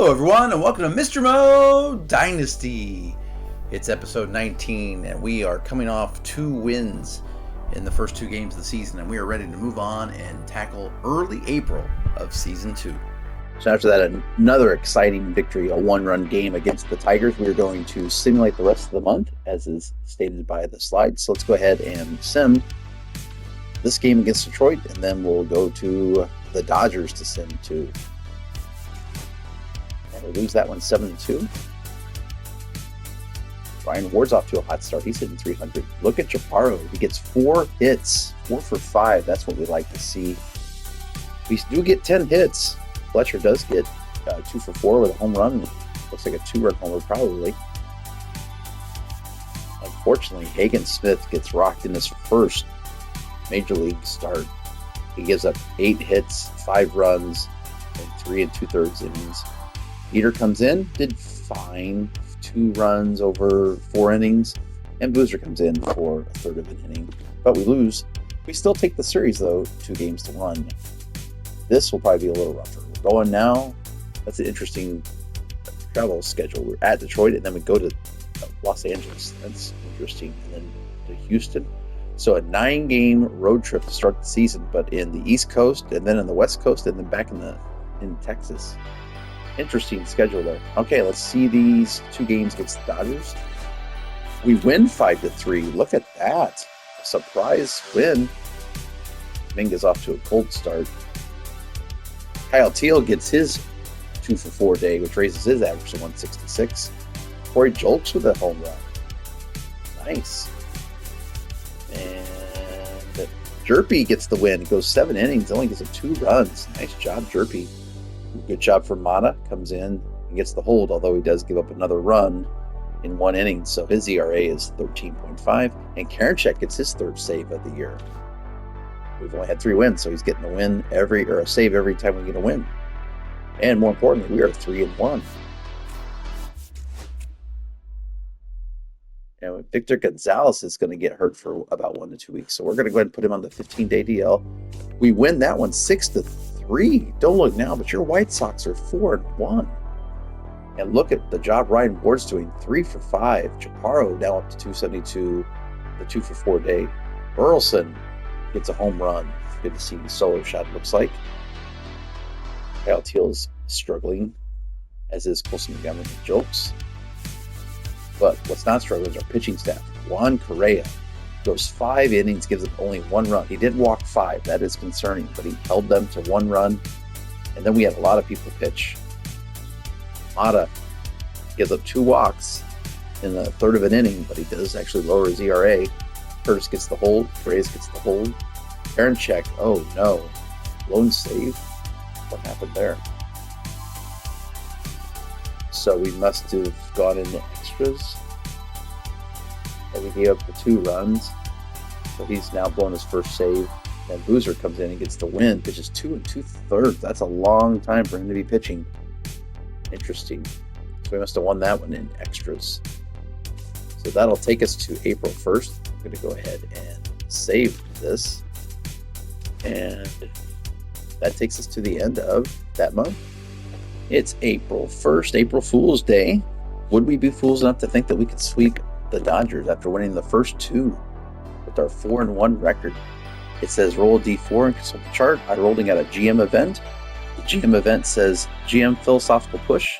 Hello, everyone, and welcome to Mr. Mo Dynasty. It's episode 19, and we are coming off 2 wins in the first 2 games of the season, and we are ready to move on and tackle early April of season 2. So after that, another exciting victory, a 1-run game against the Tigers. We are going to simulate the rest of the month, as is stated by the slide. So let's go ahead and sim this game against Detroit, and then we'll go to the Dodgers to sim too. We lose that one 7-2. Ryan Ward's off to a hot start. He's hitting 300. Look at Chaparro. He gets 4 hits, 4 for 5. That's what we like to see. We do get 10 hits. Fletcher does get 2 for 4 with a home run. Looks like a 2-run homer probably. Unfortunately, Hagen Smith gets rocked in his first major league start. He gives up 8 hits, 5 runs, and 3 2/3 innings. Peter comes in, did fine, 2 runs over 4 innings, and Boozer comes in for a third of an inning. But we lose. We still take the series, though, 2-1. This will probably be a little rougher. We're going now. That's an interesting travel schedule. We're at Detroit, and then we go to Los Angeles. That's interesting. And then to Houston. So a 9-game road trip to start the season, but in the East Coast, and then in the West Coast, and then back in Texas. Interesting schedule there. Okay, let's see these 2 games against the Dodgers. We win 5-3. Look at that. A surprise win. Minga's off to a cold start. Kyle Teal gets his 2 for 4 day, which raises his average to 166. Corey Jolks with a home run. Nice. And Jerpy gets the win. Goes 7 innings, only gives up 2 runs. Nice job, Jerpy. Good job for Mata. Comes in and gets the hold, although he does give up another run in 1 inning. So his ERA is 13.5. And Karinchak gets his 3rd save of the year. We've only had 3 wins, so he's getting a win a save every time we get a win. And more importantly, we are 3-1. And Victor Gonzalez is going to get hurt for about 1 to 2 weeks. So we're going to go ahead and put him on the 15-day DL. We win that one 6-3. Don't look now, but your White Sox are 4-1. And look at the job Ryan Ward's doing. 3 for 5. Chaparro now up to 272. The 2 for 4 day. Burleson gets a home run. Good to see the solo shot, looks like. Kyle Teal is struggling, as is Colson Montgomery and Jokes. But what's not struggling is our pitching staff. Juan Correa goes 5 innings, gives up only 1 run. He did walk 5. That is concerning, but he held them to 1 run. And then we had a lot of people pitch. Mata gives up 2 walks in the third of an inning, but he does actually lower his ERA. Curtis gets the hold. Reyes gets the hold. Karinchak, oh no. Lone save. What happened there? So we must have gone into extras. And we gave up the 2 runs. So he's now blown his first save. And Boozer comes in and gets the win. Pitches 2 2/3. That's a long time for him to be pitching. Interesting. So we must have won that one in extras. So that'll take us to April 1st. I'm going to go ahead and save this. And that takes us to the end of that month. It's April 1st, April Fool's Day. Would we be fools enough to think that we could sweep the Dodgers after winning the first 2 with our 4-1 record? It says roll a D4 and consult the chart. I'm rolling out a GM event. The GM event says GM philosophical push.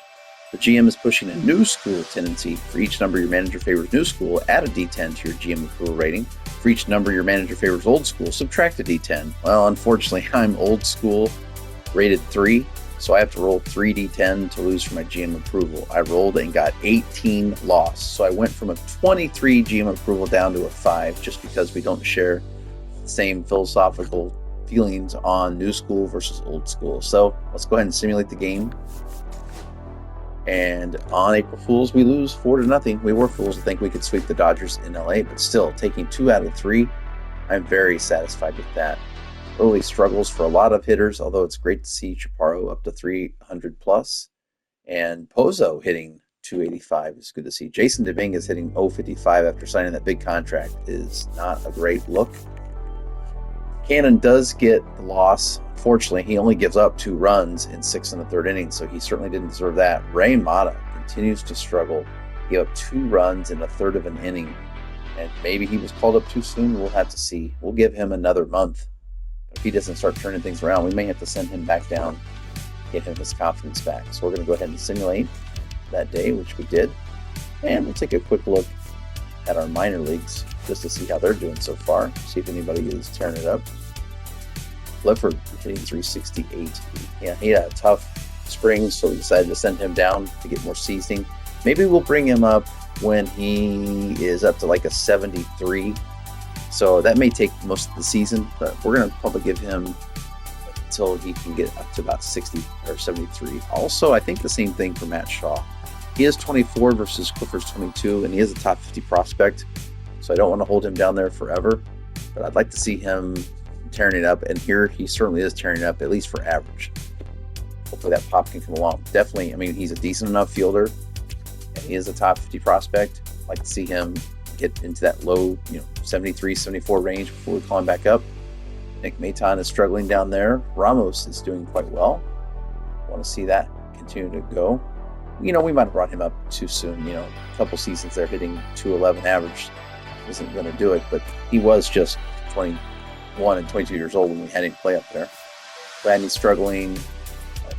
The GM is pushing a new school tendency. For each number your manager favors new school, add a D10 to your GM approval rating. For each number your manager favors old school, subtract a D10. Well, unfortunately, I'm old school, rated 3. So I have to roll 3d10 to lose for my GM approval. I rolled and got 18 loss. So I went from a 23 GM approval down to a 5 just because we don't share the same philosophical feelings on new school versus old school. So let's go ahead and simulate the game. And on April Fools, we lose 4-0. We were fools to think we could sweep the Dodgers in LA, but still taking 2 out of 3. I'm very satisfied with that. Early struggles for a lot of hitters, although it's great to see Chaparro up to 300 plus. And Pozo hitting 285 is good to see. Jason Dominguez hitting 055 after signing that big contract is not a great look. Cannon does get the loss. Unfortunately, he only gives up 2 runs in 6 and a third innings, so he certainly didn't deserve that. Ray Mata continues to struggle. He gave up 2 runs in a third of an inning, and maybe he was called up too soon. We'll have to see. We'll give him another month. If he doesn't start turning things around, we may have to send him back down, get him his confidence back. So we're going to go ahead and simulate that day, which we did. And we'll take a quick look at our minor leagues just to see how they're doing so far, see if anybody is tearing it up. Clifford hitting 368. Yeah, he had a tough spring, so we decided to send him down to get more seasoning. Maybe we'll bring him up when he is up to like a 73. So that may take most of the season, but we're going to probably give him until he can get up to about 60 or 73. Also, I think the same thing for Matt Shaw. He is 24 versus Clifford's 22, and he is a top 50 prospect. So I don't want to hold him down there forever, but I'd like to see him tearing it up, and here he certainly is tearing it up, at least for average. Hopefully that pop can come along. Definitely, I mean, he's a decent enough fielder, and he is a top 50 prospect. I'd like to see him get into that low, 73, 74 range before we call him back up. Nick Maton is struggling down there. Ramos is doing quite well. I want to see that continue to go. We might have brought him up too soon. A couple seasons there hitting 211 average isn't going to do it, but he was just 21 and 22 years old when we had him play up there. Gladney's struggling.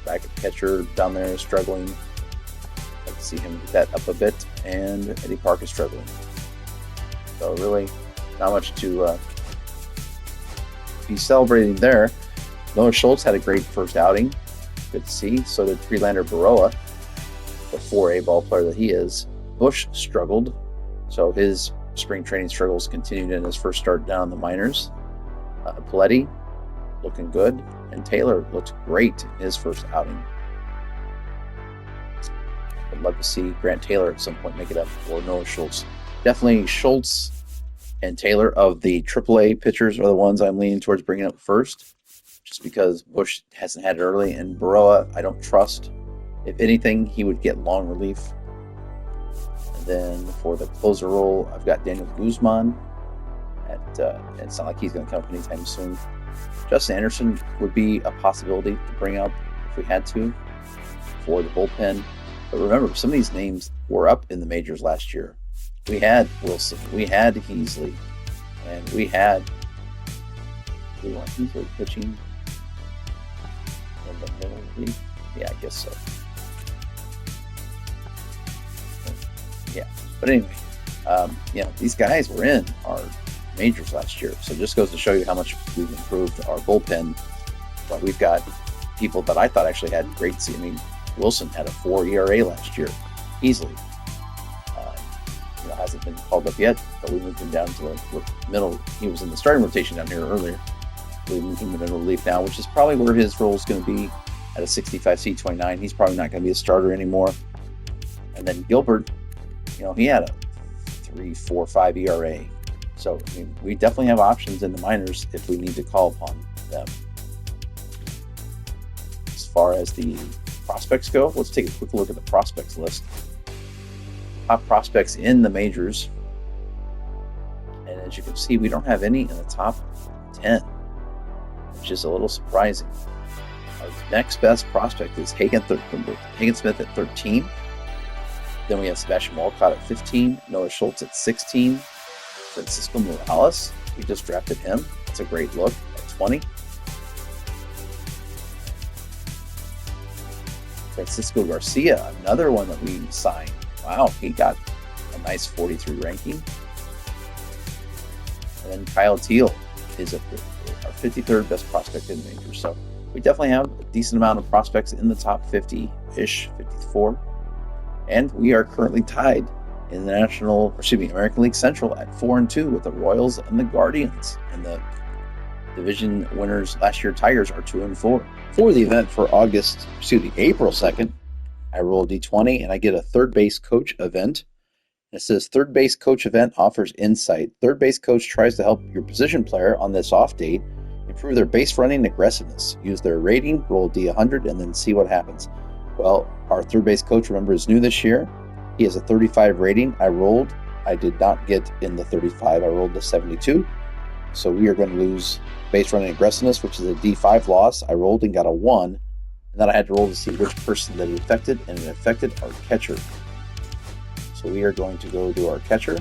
Backup catcher down there is struggling. I'd like to see him get that up a bit. And Eddie Park is struggling. So really, not much to be celebrating there. Noah Schultz had a great first outing. Good to see. So did Freelander Baroa, the 4A ball player that he is. Bush struggled. So his spring training struggles continued in his first start down in the minors. Paletti looking good, and Taylor looked great in his first outing. I'd love to see Grant Taylor at some point make it up for Noah Schultz. Definitely Schultz and Taylor of the AAA pitchers are the ones I'm leaning towards bringing up first, just because Bush hasn't had it early, and Baroa I don't trust. If anything, he would get long relief. And then for the closer role, I've got Daniel Guzman. It's not like he's going to come up anytime soon. Justin Anderson would be a possibility to bring up if we had to for the bullpen. But remember, some of these names were up in the majors last year. We had Wilson, we had Heasley, and we had Heasley pitching in the middle of the league. Yeah, I guess so. Yeah, but anyway, these guys were in our majors last year, so it just goes to show you how much we've improved our bullpen. But we've got people that I thought actually had great season. I mean, Wilson had a 4 ERA last year, easily. Hasn't been called up yet, but we moved him down to the middle. He was in the starting rotation down here earlier. We moved him in relief now, which is probably where his role is going to be at a 65 C29. He's probably not going to be a starter anymore. And then Gilbert, he had a 3.45 ERA. So we definitely have options in the minors if we need to call upon them. As far as the prospects go, let's take a quick look at the prospects list. Top prospects in the majors, and as you can see, we don't have any in the top 10, which is a little surprising. Our next best prospect is Hagen Smith at 13. Then we have Sebastian Walcott at 15, Noah Schultz at 16, Francisco Morales, we just drafted him. That's a great look at 20. Francisco Garcia, another one that we signed. Wow, he got a nice 43 ranking. And then Kyle Teal is our 53rd best prospect in the majors. So we definitely have a decent amount of prospects in the top 50-ish, 54. And we are currently tied in the American League Central at 4-2 with the Royals and the Guardians. And the division winners last year, Tigers, are 2-4. For the event for April 2nd, I roll a D20 and I get a third base coach event. It says third base coach event offers insight. Third base coach tries to help your position player on this off date improve their base running aggressiveness. Use their rating, roll D100, and then see what happens. Well, our third base coach, remember, is new this year. He has a 35 rating. I did not get in the 35. I rolled the 72. So we are going to lose base running aggressiveness, which is a D5 loss. I rolled and got a 1, and then I had to roll to see which person that it affected, and it affected our catcher. So we are going to go to our catcher,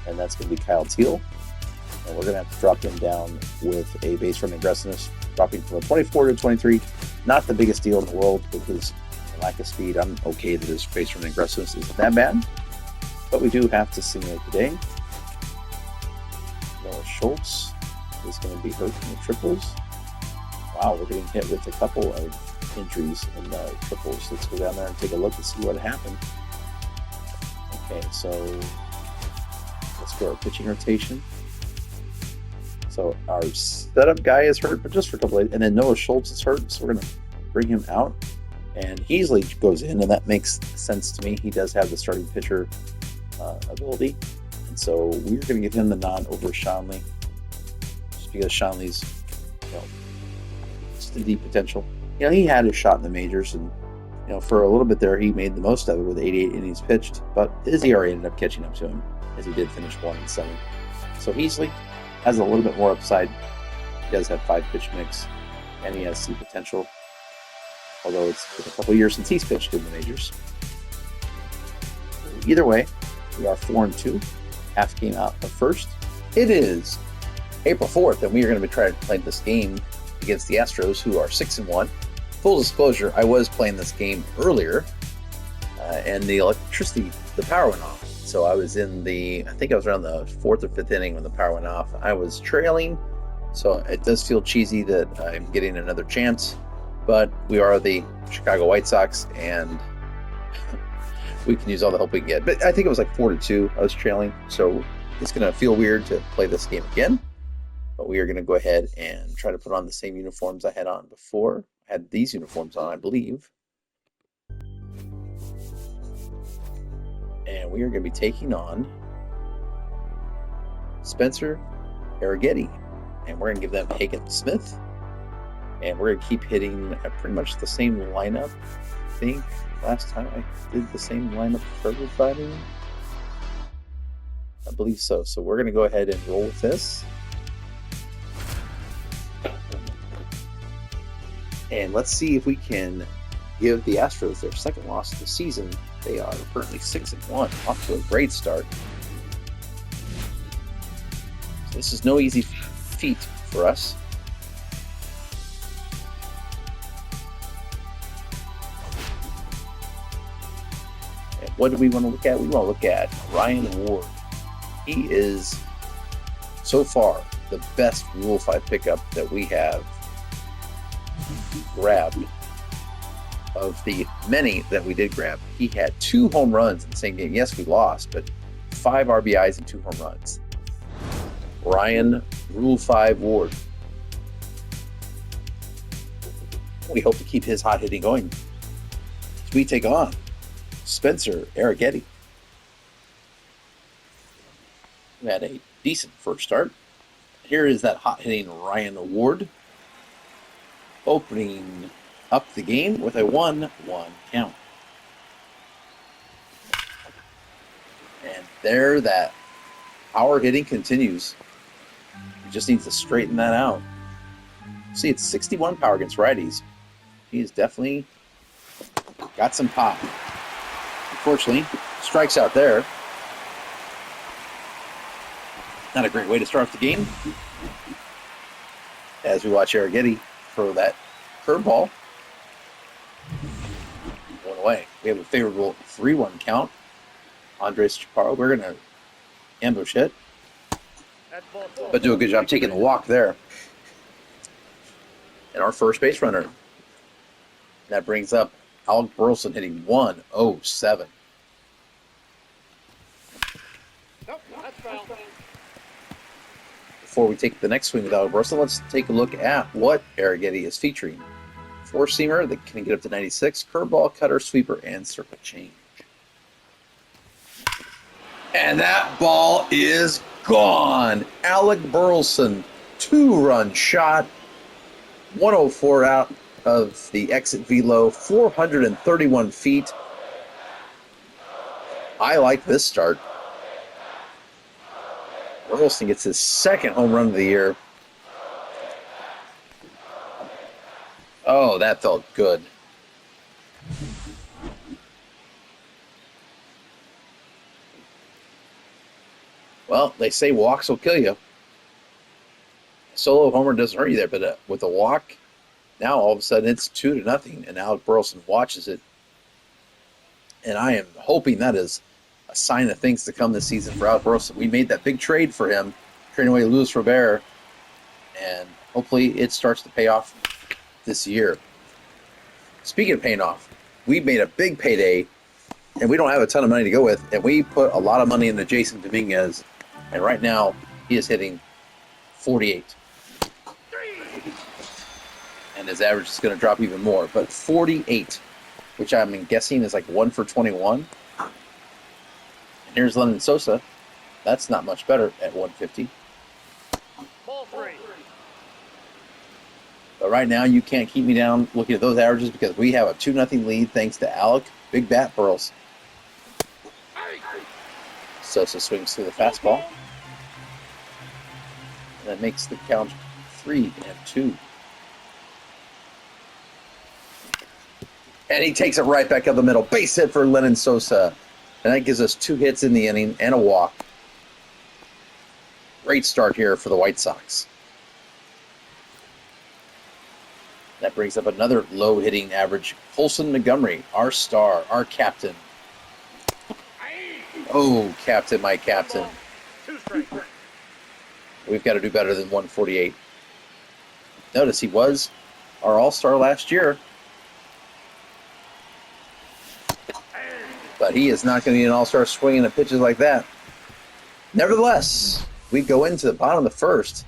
and that's going to be Kyle Teal. And we're going to have to drop him down with a base running aggressiveness, dropping from a 24 to 23. Not the biggest deal in the world with his lack of speed. I'm okay that his base running aggressiveness isn't that bad. But we do have to simulate the day. Noah Schultz is going to be hurt in the triples. Wow, we're getting hit with a couple of injuries in the triples. Let's go down there and take a look and see what happened. Okay, so let's go our pitching rotation. So our setup guy is hurt, but just for a couple of, and then Noah Schultz is hurt, so we're going to bring him out. And Heasley goes in, and that makes sense to me. He does have the starting pitcher ability. And so we're going to give him the nod over Shanley, just because Shanley's, just the deep potential. He had his shot in the majors, and for a little bit there, he made the most of it with 88 innings pitched. But his ERA ended up catching up to him, as he did finish 1-7. So Heasley has a little bit more upside. He does have 5 pitch mix, and he has some potential. Although it's been a couple years since he's pitched in the majors. Either way, we are 4-2. Half game out of first. It is April 4th, and we are going to be trying to play this game against the Astros, who are 6-1. Full disclosure, I was playing this game earlier, and the power went off. So I was I think I was around the 4th or 5th inning when the power went off. I was trailing, so it does feel cheesy that I'm getting another chance, but we are the Chicago White Sox, and we can use all the help we can get. But I think it was like 4-2. I was trailing, so it's going to feel weird to play this game again. But we are going to go ahead and try to put on the same uniforms I had on before. I had these uniforms on, I believe. And we are going to be taking on Spencer Arrighetti. And we're going to give them Hagen Smith. And we're going to keep hitting pretty much the same lineup. I think last time I did the same lineup for everybody. I believe so. So we're going to go ahead and roll with this. And let's see if we can give the Astros their second loss of the season. They are currently 6-1, off to a great start. So this is no easy feat for us. And what do we want to look at? We want to look at Ryan Ward. He is, so far, the best Rule 5 pickup that we have grabbed. Of the many that we did grab, he had 2 home runs in the same game. Yes, we lost, but 5 RBIs and 2 home runs. Ryan Rule 5 Ward. We hope to keep his hot hitting going as we take on Spencer Arrighetti. We had a decent first start. Here is that hot hitting Ryan Ward, opening up the game with a 1-1 count. And there that power hitting continues. He just needs to straighten that out. See, it's 61 power against righties. He's definitely got some pop. Unfortunately, strikes out there. Not a great way to start off the game. As we watch Arrighetti throw that curveball. Going away. We have a favorable 3-1 count. Andres Chaparro, we're going to ambush hit. But do a good job taking the walk there. And our first base runner. That brings up Alec Burleson hitting 107. Before we take the next swing with Alec Burleson, let's take a look at what Arrighetti is featuring. Four-seamer that can get up to 96, curveball, cutter, sweeper, and circle change. And that ball is gone. Alec Burleson, 2-run shot, 104 out of the exit velo, 431 feet. I like this start. Burleson gets his second home run of the year. Oh, that felt good. Well, they say walks will kill you. Solo homer doesn't hurt you there, but with a walk, now all of a sudden it's 2-0, and Alec Burleson watches it. And I am hoping that is a sign of things to come this season for Alec Burleson. We made that big trade for him, trading away Luis Robert, and hopefully it starts to pay off this year. Speaking of paying off, we made a big payday, and we don't have a ton of money to go with, and we put a lot of money into Jason Dominguez, and right now he is hitting 48. And his average is going to drop even more, but 48, which I'm guessing is like 1 for 21. And here's Lennon Sosa. That's not much better at 150. Ball 3. But right now, you can't keep me down looking at those averages because we have a 2-0 lead thanks to Alec Big Bat Burleson. Sosa swings through the fastball. And that makes the count 3-2. And he takes it right back up the middle. Base hit for Lennon Sosa. And that gives us 2 hits in the inning and a walk. Great start here for the White Sox. That brings up another low hitting average. Colson Montgomery, our star, our captain. Oh, captain, my captain. We've got to do better than 148. Notice he was our all-star last year. But he is not going to be an all-star swinging at pitches like that. Nevertheless, we go into the bottom of the first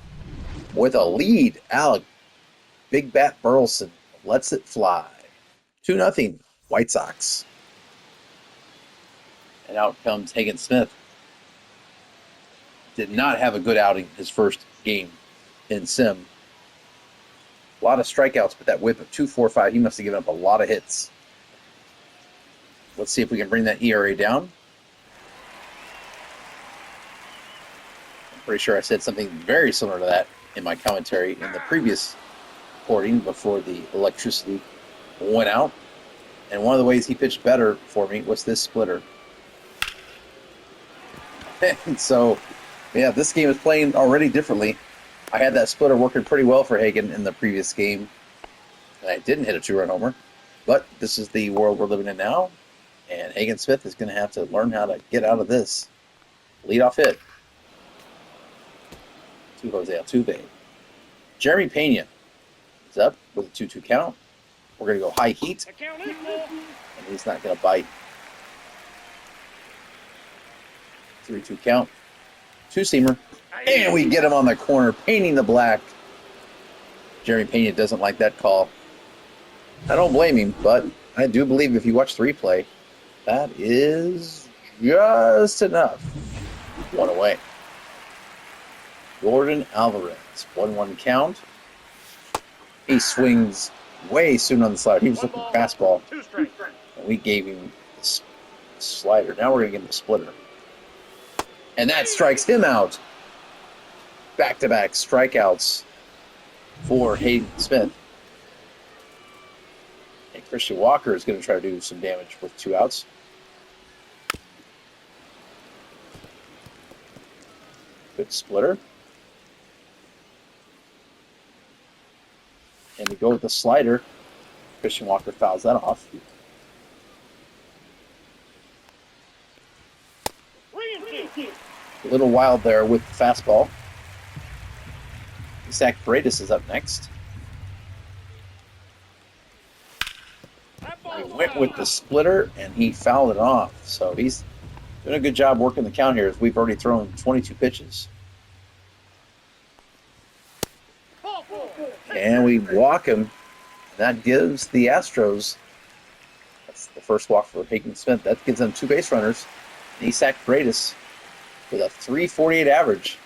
with a lead. Alec Big Bat Burleson lets it fly. 2-0 White Sox. And out comes Hagen Smith. Did not have a good outing his first game in Sim. A lot of strikeouts, but that whip of 2.45, he must have given up a lot of hits. Let's see if we can bring that ERA down. I'm pretty sure I said something very similar to that in my commentary in the previous recording before the electricity went out. And one of the ways he pitched better for me was this splitter. And so, yeah, this game is playing already differently. I had that splitter working pretty well for Hagen in the previous game. And I didn't hit a 2-run homer. But this is the world we're living in now. And Hagen Smith is going to have to learn how to get out of this. Leadoff hit to Jose Altuve. Jeremy Pena is up with a 2-2 count. We're going to go high heat. And he's not going to bite. 3-2 count. 2-seamer. And we get him on the corner, painting the black. Jeremy Pena doesn't like that call. I don't blame him, but I do believe if you watch the replay, that is just enough. 1 away. Jordan Alvarez, 1-1 count. He swings way soon on the slider. He was looking for fastball. And we gave him the slider. Now we're going to give him the splitter. And that strikes him out. Back-to-back strikeouts for Hagen Smith. And Christian Walker is going to try to do some damage with 2 outs. Good splitter. And we go with the slider. Christian Walker fouls that off. A little wild there with the fastball. Zach Paredes is up next. He went with the splitter, and he fouled it off. So he's doing a good job working the count here as we've already thrown 22 pitches. And we walk him. That gives the Astros, that's the first walk for Hagen Smith, that gives them 2 base runners. And he sacked Paredes with a 3.48 average.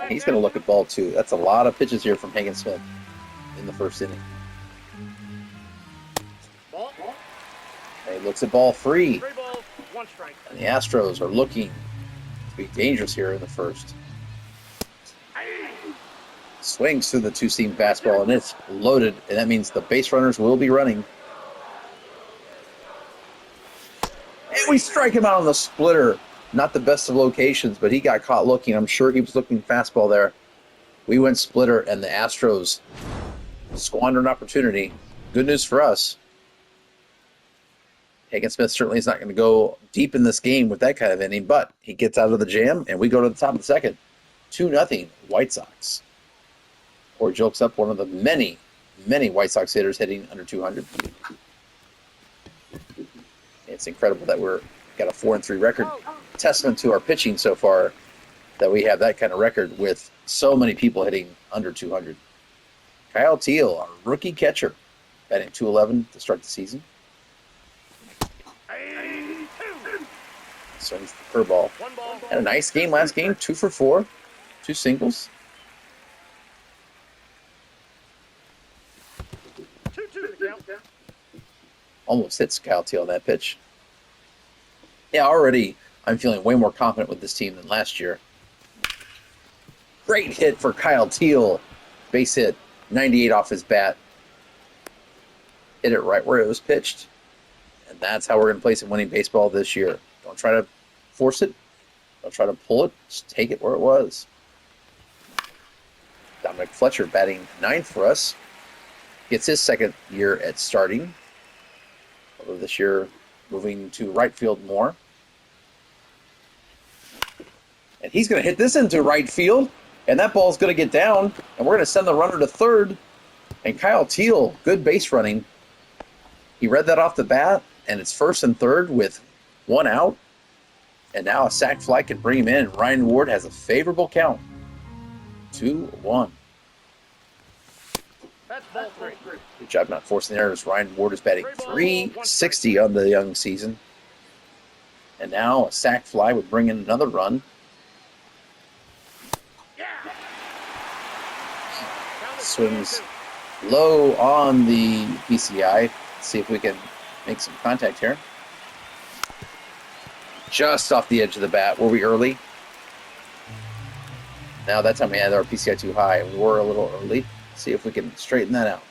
And he's going to look at ball 2. That's a lot of pitches here from Hagen Smith in the first inning. And he looks at ball 3. 1 strike. And the Astros are looking to be dangerous here in the first. Swings through the two-seam fastball, and it's loaded, and that means the base runners will be running. And we strike him out on the splitter. Not the best of locations, but he got caught looking. I'm sure he was looking fastball there. We went splitter, and the Astros squandered an opportunity. Good news for us. Hagen Smith certainly is not going to go deep in this game with that kind of inning, but he gets out of the jam, and we go to the top of the second. 2-0 White Sox. Or jokes up one of the many, many White Sox hitters hitting under 200. It's incredible that we're got a 4-3 record. Testament to our pitching so far that we have that kind of record with so many people hitting under 200. Kyle Teal, our rookie catcher, batting .211 to start the season. Swings the curveball. Had a nice game last game, 2 for 4, 2 singles. 2-2 the count. Almost hits Kyle Teal on that pitch. Yeah, already I'm feeling way more confident with this team than last year. Great hit for Kyle Teal. Base hit, 98 off his bat. Hit it right where it was pitched. And that's how we're going to play some winning baseball this year. Don't try to force it. Don't try to pull it. Just take it where it was. Dominic Fletcher batting 9th for us. Gets his second year at starting. Although this year moving to right field more. And he's going to hit this into right field. And that ball's going to get down. And we're going to send the runner to third. And Kyle Teal, good base running. He read that off the bat. And it's first and third with 1 out. And now a sac fly can bring him in. And Ryan Ward has a favorable count. 2-1. That's ball 3. Good job not forcing the errors. Ryan Ward is batting .360 on the young season. And now a sac fly would bring in another run. Swings low on the PCI. Let's see if we can make some contact here. Just off the edge of the bat. Were we early? Now that time we had our PCI too high. We were a little early. See if we can straighten that out.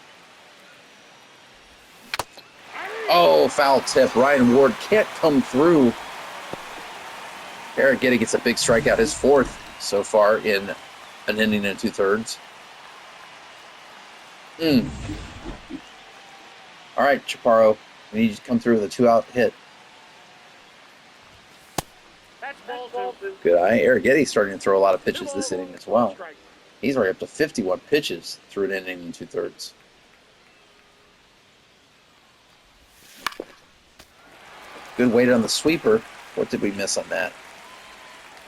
Oh, foul tip. Ryan Ward can't come through. Eric Getty gets a big strikeout, his 4th so far in an inning and 2/3. All right, Chaparro, we need you to come through with a 2-out hit. That's ball 2. Good eye. Eric Getty's starting to throw a lot of pitches this inning as well. He's already up to 51 pitches through an inning and 2/3. Good weight on the sweeper. What did we miss on that?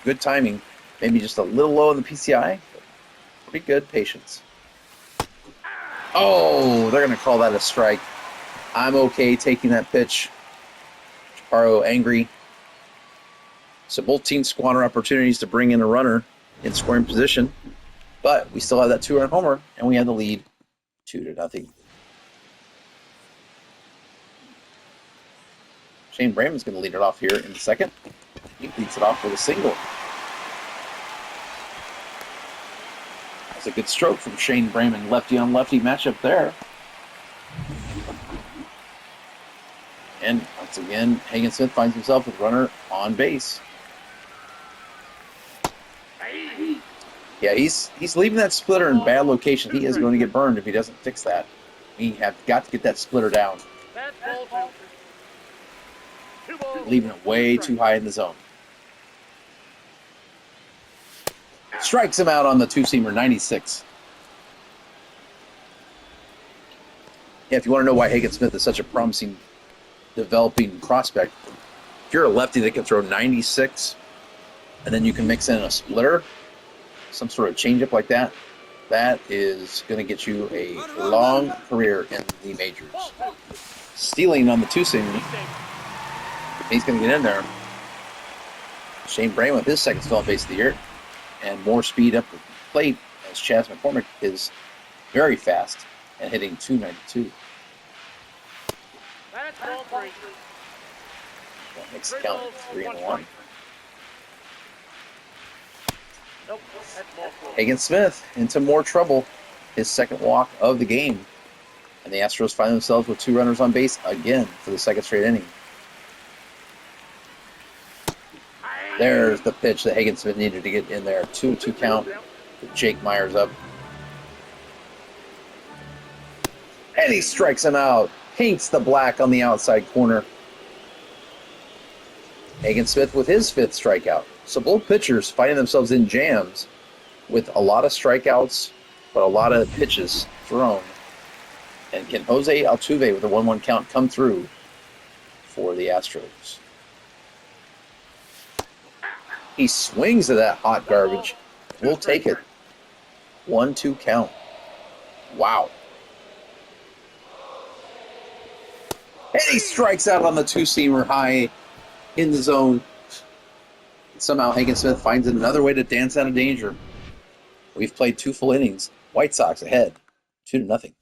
Good timing. Maybe just a little low on the PCI. Pretty good patience. Oh, they're going to call that a strike. I'm okay taking that pitch. Chaparro angry. So both teams squander opportunities to bring in a runner in scoring position. But we still have that 2-run homer, and we have the lead 2-0. Shane Brayman's going to lead it off here in the second. He leads it off with a single. That's a good stroke from Shane Brayman. Lefty on lefty matchup there. And once again, Hagen Smith finds himself with runner on base. Yeah, he's leaving that splitter in bad location. He is going to get burned if he doesn't fix that. He have got to get that splitter down. That's ball 2. 2 balls. Leaving it way too high in the zone. Strikes him out on the two-seamer, 96. Yeah, if you want to know why Hagen Smith is such a promising developing prospect, if you're a lefty that can throw 96 and then you can mix in a splitter, some sort of changeup like that, that is going to get you a long career in the majors. Stealing on the two-seamer. He's going to get in there. Shane Brayman with his second stolen base of the year. And more speed up the plate as Chas McCormick is very fast and hitting .292. That's ball 3. That makes the count 3-1. Nope, that's ball four. Hagen Smith into more trouble. His second walk of the game. And the Astros find themselves with 2 runners on base again for the second straight inning. There's the pitch that Hagen Smith needed to get in there. 2-2 count. Jake Myers up. And he strikes him out. Paints the black on the outside corner. Hagen Smith with his 5th strikeout. So both pitchers finding themselves in jams with a lot of strikeouts, but a lot of pitches thrown. And can Jose Altuve with a 1-1 count come through for the Astros? He swings at that hot garbage. We'll take it. 1-2 count. Wow. And he strikes out on the 2-seamer high in the zone. Somehow Hagen Smith finds another way to dance out of danger. We've played 2 full innings. White Sox ahead, 2-0.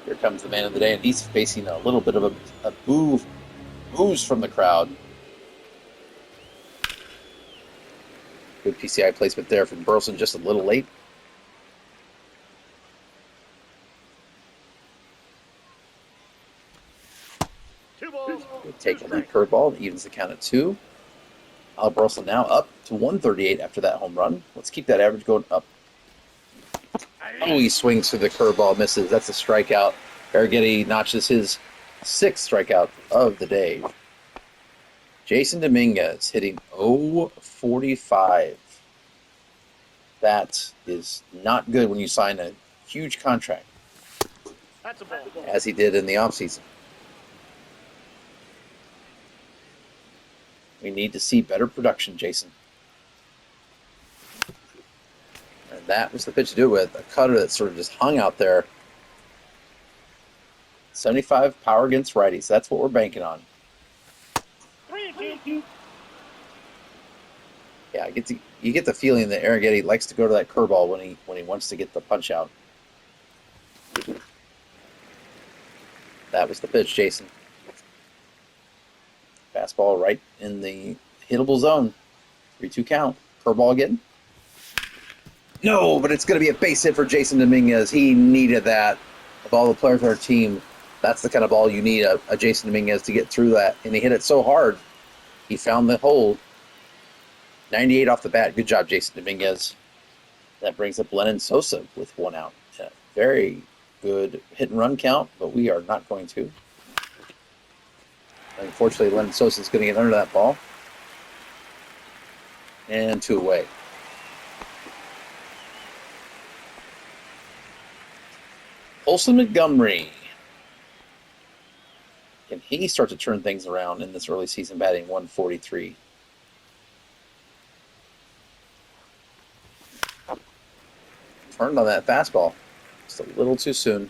Here comes the man of the day, and he's facing a little bit of a boos from the crowd. Good PCI placement there from Burleson, just a little late. Good take on that curveball, evens the count at 2. Al Burleson now up to 138 after that home run. Let's keep that average going up. Oh, he swings through the curveball, misses. That's a strikeout. Arrighetti notches his 6th strikeout of the day. Jason Dominguez hitting 0-45. That is not good when you sign a huge contract, That's a ball. as he did in the offseason. We need to see better production, Jason. And that was the pitch to do with. A cutter that sort of just hung out there. 75 power against righties. That's what we're banking on. 3-2. Yeah, you get the feeling that Arrighetti likes to go to that curveball when he wants to get the punch out. That was the pitch, Jason. Fastball right in the hittable zone. 3-2 count. Curveball again. No, but it's going to be a base hit for Jason Dominguez. He needed that. Of all the players on our team, that's the kind of ball you need a Jason Dominguez to get through that. And he hit it so hard, he found the hole. 98 off the bat. Good job, Jason Dominguez. That brings up Lennon Sosa with 1 out. Yeah, very good hit and run count, but we are not going to. Unfortunately, Lennon Sosa is going to get under that ball. And 2 away. Olson Montgomery. Can he start to turn things around in this early season, batting 143? Turned on that fastball. Just a little too soon.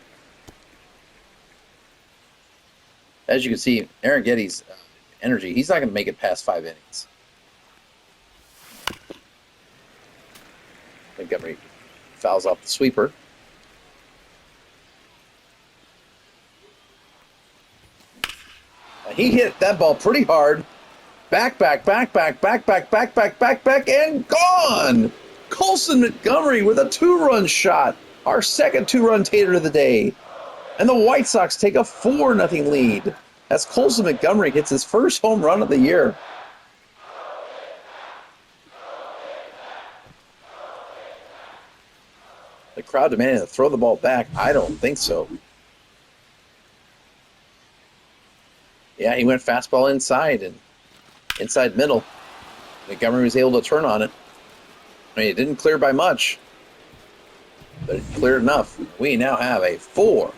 As you can see, Arrighetti's energy, he's not going to make it past 5 innings. Montgomery fouls off the sweeper. He hit that ball pretty hard. Back, and gone! Colson Montgomery with a 2-run shot. Our second 2-run tater of the day. And the White Sox take a 4-0 lead as Colson Montgomery hits his first home run of the year. The crowd demanding to throw the ball back. I don't think so. Yeah, he went fastball inside and inside middle. Montgomery was able to turn on it. I mean, it didn't clear by much, but it cleared enough. We now have a 4-0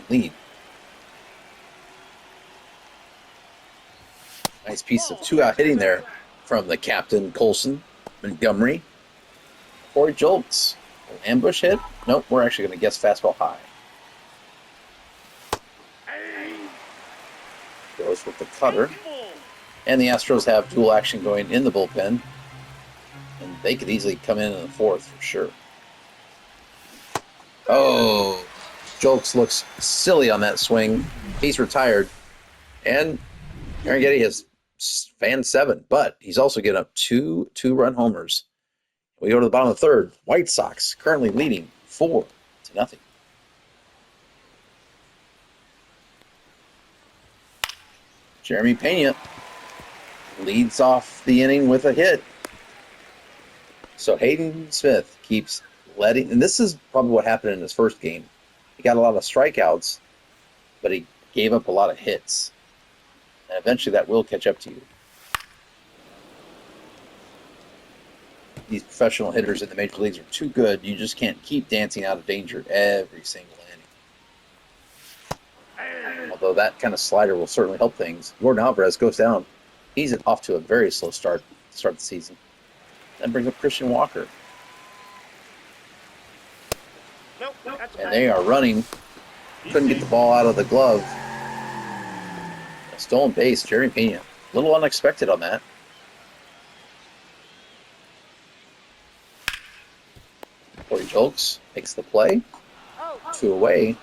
lead. Nice piece of 2-out hitting there from the captain, Colson Montgomery. Corey Julks. Ambush hit? Nope, we're actually going to guess fastball high. Goes with the cutter. And the Astros have dual action going in the bullpen. And they could easily come in the 4th for sure. Oh, Julks looks silly on that swing. He's retired. And Aaron Getty has fanned 7, but he's also getting up two-run homers. We go to the bottom of the third. White Sox currently leading 4-0. Jeremy Pena leads off the inning with a hit. So Hayden Smith keeps letting, and this is probably what happened in his first game. He got a lot of strikeouts, but he gave up a lot of hits. And eventually that will catch up to you. These professional hitters in the major leagues are too good. You just can't keep dancing out of danger every single inning. Although that kind of slider will certainly help things. Jordan Alvarez goes down. He's off to a very slow start to start the season. Then brings up Christian Walker. And they are running. Couldn't get the ball out of the glove. A stolen base, Jeremy Pena. A little unexpected on that. Corey Julks makes the play. 2 away.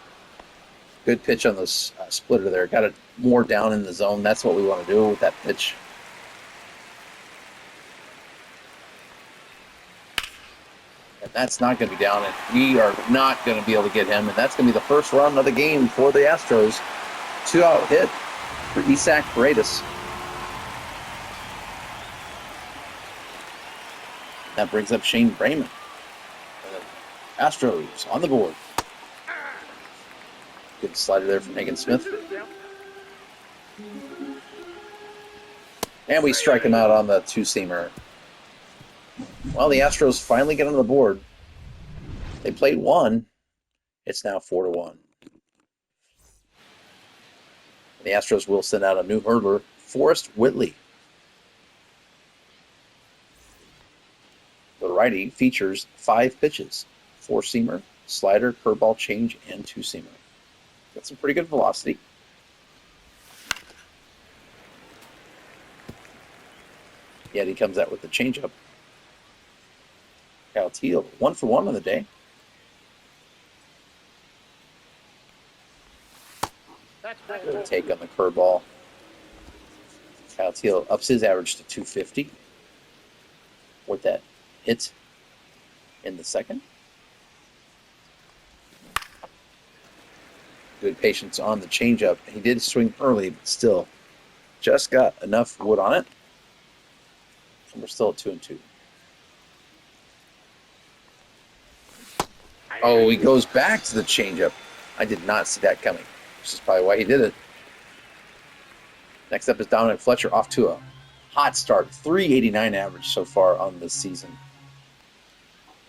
Good pitch on the splitter there. Got it more down in the zone. That's what we want to do with that pitch. And that's not going to be down. And we are not going to be able to get him. And that's going to be the first run of the game for the Astros. 2-out hit for Isaac Paredes. That brings up Shane Brayman. Astros on the board. Good slider there from Hagen Smith. And we strike him out on the 2-seamer. Well, the Astros finally get on the board. They played 1. It's now 4-1. The Astros will send out a new hurdler, Forrest Whitley. The righty features 5 pitches. 4-seamer, slider, curveball, change, and 2-seamer. Got some pretty good velocity. Yet he comes out with the changeup. Kyle Teal, 1 for 1 on the day. Good take on the curveball. Kyle Teal ups his average to 250 with that hit in the second. Good patience on the changeup. He did swing early, but still just got enough wood on it. And we're still at 2-2. Oh, he goes back to the changeup. I did not see that coming, which is probably why he did it. Next up is Dominic Fletcher, off to a hot start. 389 average so far on this season.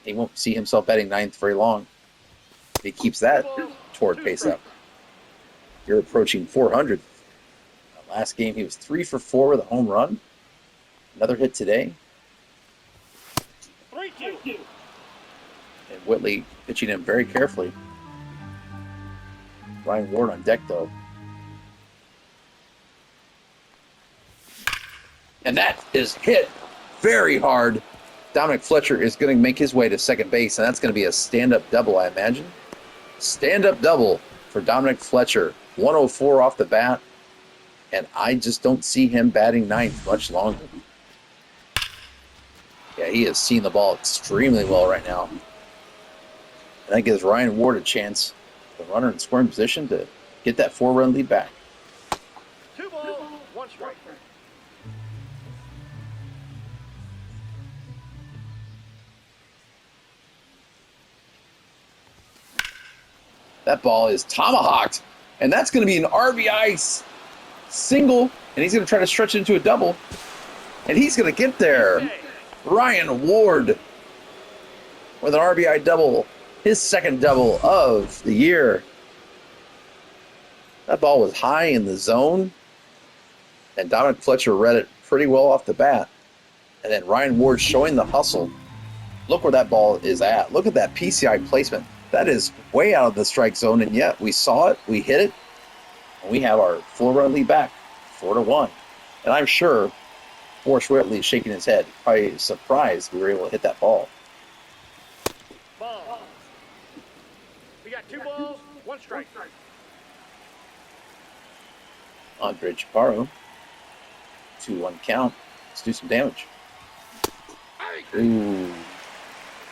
He won't see himself batting 9th very long. If he keeps that toward pace up. You're approaching 400. Last game, he was 3 for 4 with a home run. Another hit today. And Whitley pitching him very carefully. Ryan Ward on deck, though. And that is hit very hard. Dominic Fletcher is going to make his way to second base, and that's going to be a stand-up double, I imagine. Stand-up double for Dominic Fletcher. 104 off the bat, and I just don't see him batting 9th much longer. Yeah, he has seen the ball extremely well right now. And that gives Ryan Ward a chance, the runner in scoring position, to get that 4-run lead back. 2 balls, 1 strike. That ball is tomahawked. And that's going to be an RBI single. And he's going to try to stretch it into a double. And he's going to get there. Ryan Ward with an RBI double. His second double of the year. That ball was high in the zone. And Dominic Fletcher read it pretty well off the bat. And then Ryan Ward showing the hustle. Look where that ball is at. Look at that PCI placement. That is way out of the strike zone, and yet we saw it, we hit it, and we have our 4-run lead back, 4-1. And I'm sure Forrest Whitley is shaking his head, probably surprised we were able to hit that ball. Ball. We got 2 balls, 1 strike. Andre Chaparro. 2-1 count. Let's do some damage. Ooh.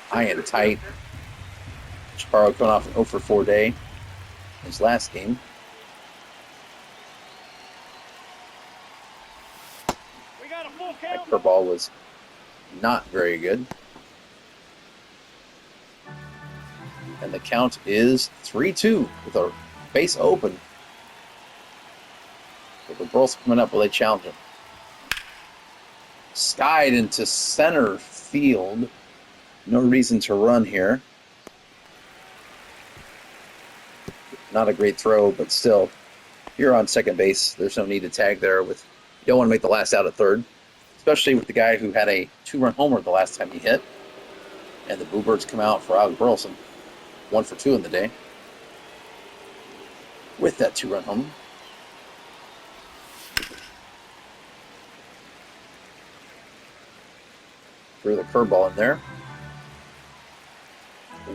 High and tight. Chaparro coming off an 0 for 4 day. His last game. We got a full That count. curveball was not very good. And the count is 3-2 with a base open. With the Burles coming up, will they challenge him? Skied into center field. No reason to run here. Not a great throw, but still, you're on second base. There's no need to tag there. You don't want to make the last out at third, especially with the guy who had a 2-run homer the last time he hit. And the Bluebirds come out for Alex Burleson. 1 for 2 in the day with that 2-run homer. Threw the curveball in there.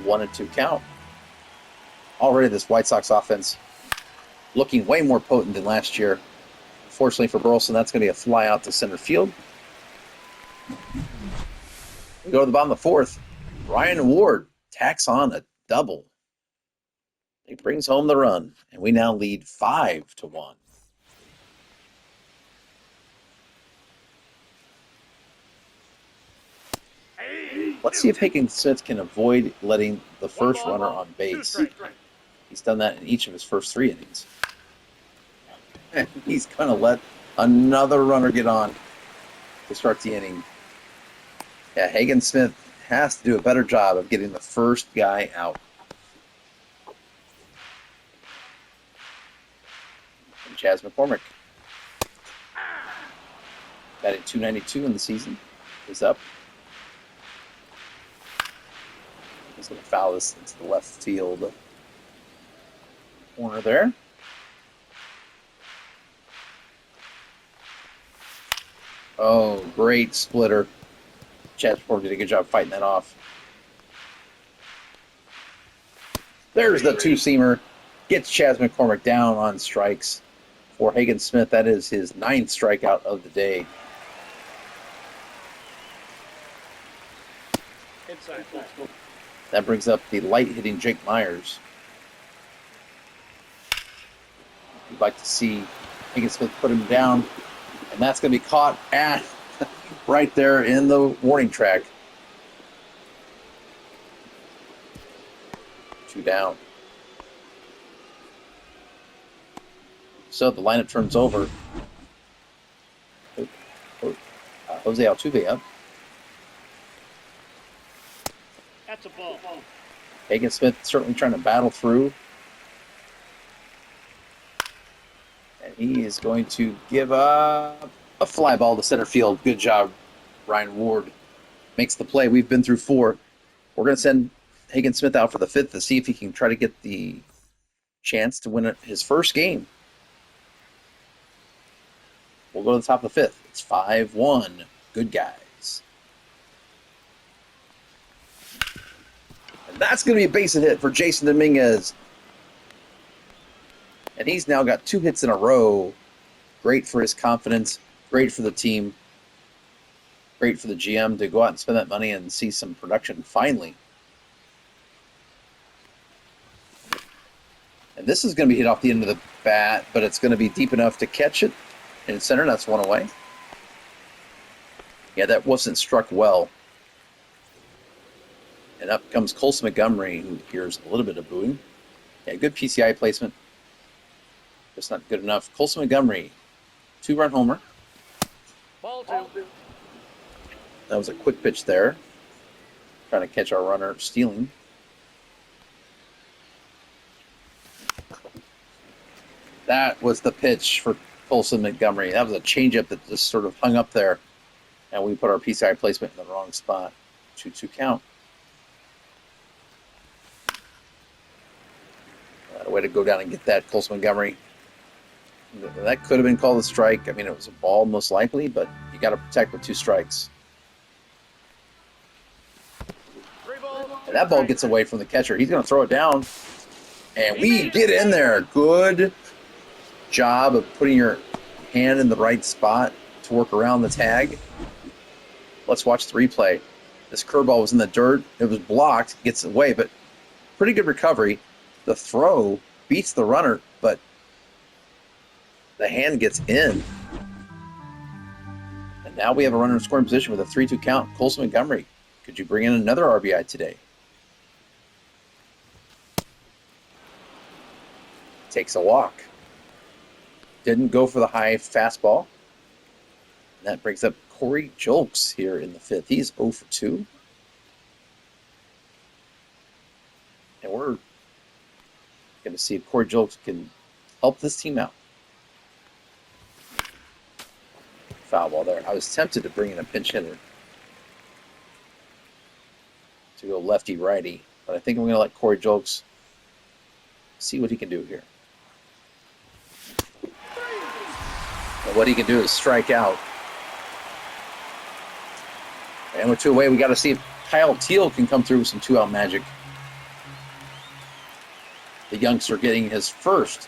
1-2 count. Already this White Sox offense looking way more potent than last year. Fortunately for Burleson, that's going to be a fly out to center field. We go to the bottom of the fourth. Ryan Ward tacks on a double. He brings home the run, and we now lead 5-1. Let's see if Hagen Smith can avoid letting the first runner on base. He's done that in each of his first 3 innings. And he's going to let another runner get on to start the inning. Yeah, Hagen Smith has to do a better job of getting the first guy out. And Chas McCormick, batting .292 in the season, is up. He's going to foul this into the left field corner there. Oh, great splitter. Chas McCormick did a good job fighting that off. There's the 2-seamer. Gets Chas McCormick down on strikes. For Hagen Smith, that is his 9th strikeout of the day. Inside. That brings up the light-hitting Jake Myers. We'd like to see Hagen Smith put him down, and that's going to be caught at right there in the warning track. 2 down. So the lineup turns over. Jose Altuve up. That's a ball. Hagen Smith certainly trying to battle through. And he is going to give up a fly ball to center field. Good job, Ryan Ward. Makes the play. We've been through 4. We're going to send Hagen Smith out for the 5th to see if he can try to get the chance to win his first game. We'll go to the top of the 5th. It's 5-1. Good guys. And that's going to be a base hit for Jason Dominguez. And he's now got 2 hits in a row. Great for his confidence. Great for the team. Great for the GM to go out and spend that money and see some production finally. And this is going to be hit off the end of the bat, but it's going to be deep enough to catch it in center. That's 1 away. Yeah, that wasn't struck well. And up comes Colson Montgomery, who hears a little bit of booing. Yeah, good PCI placement. Just not good enough. Colson Montgomery, 2-run homer. Ball 2. That was a quick pitch there. Trying to catch our runner stealing. That was the pitch for Colson Montgomery. That was a changeup that just sort of hung up there. And we put our PCI placement in the wrong spot. 2-2 count. A way to go down and get that, Colson Montgomery. That could have been called a strike. I mean, it was a ball most likely, but you got to protect with 2 strikes. And that ball gets away from the catcher. He's going to throw it down. And we get in there. Good job of putting your hand in the right spot to work around the tag. Let's watch the replay. This curveball was in the dirt. It was blocked, gets away, but pretty good recovery. The throw beats the runner, but the hand gets in. And now we have a runner in scoring position with a 3-2 count. Colson Montgomery, could you bring in another RBI today? Takes a walk. Didn't go for the high fastball. And that brings up Corey Julks here in the fifth. He's 0 for 2. And we're going to see if Corey Julks can help this team out. Foul ball there. I was tempted to bring in a pinch hitter to go lefty-righty, but I think I'm going to let Corey Julks see what he can do here. And what he can do is strike out. And with 2 away, we got to see if Kyle Teal can come through with some 2-out magic. The youngster getting his first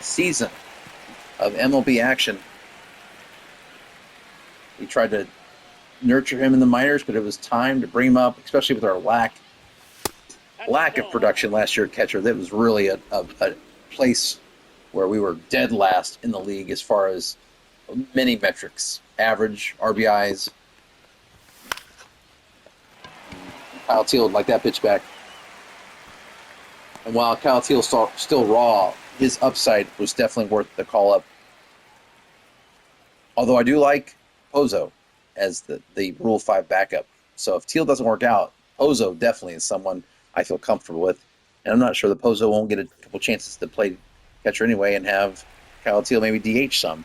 season of MLB action. We tried to nurture him in the minors, but it was time to bring him up, especially with our lack of production last year at catcher. That was really a place where we were dead last in the league as far as many metrics, average, RBIs. Kyle Teal would like that pitch back. And while Kyle Teal's still raw, his upside was definitely worth the call up. Although I do like Pozo as the Rule 5 backup. So if Teal doesn't work out, Pozo definitely is someone I feel comfortable with. And I'm not sure that Pozo won't get a couple chances to play catcher anyway and have Kyle Teal maybe DH some.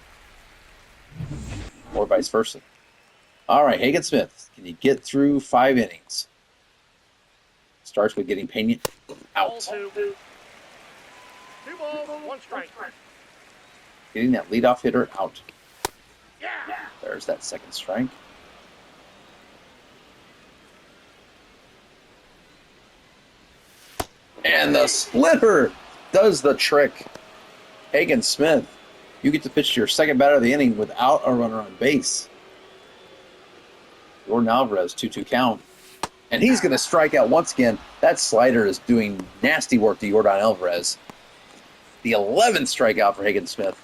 Or vice versa. All right, Hagen Smith, can you get through 5 innings? Starts with getting Pena out. 2 balls, 1 strike. Getting that leadoff hitter out. Yeah. There's that second strike. And the splitter does the trick. Hagen Smith, you get to pitch to your second batter of the inning without a runner on base. Jordan Alvarez, 2-2 count. And he's going to strike out once again. That slider is doing nasty work to Jordan Alvarez. The 11th strikeout for Hagen Smith.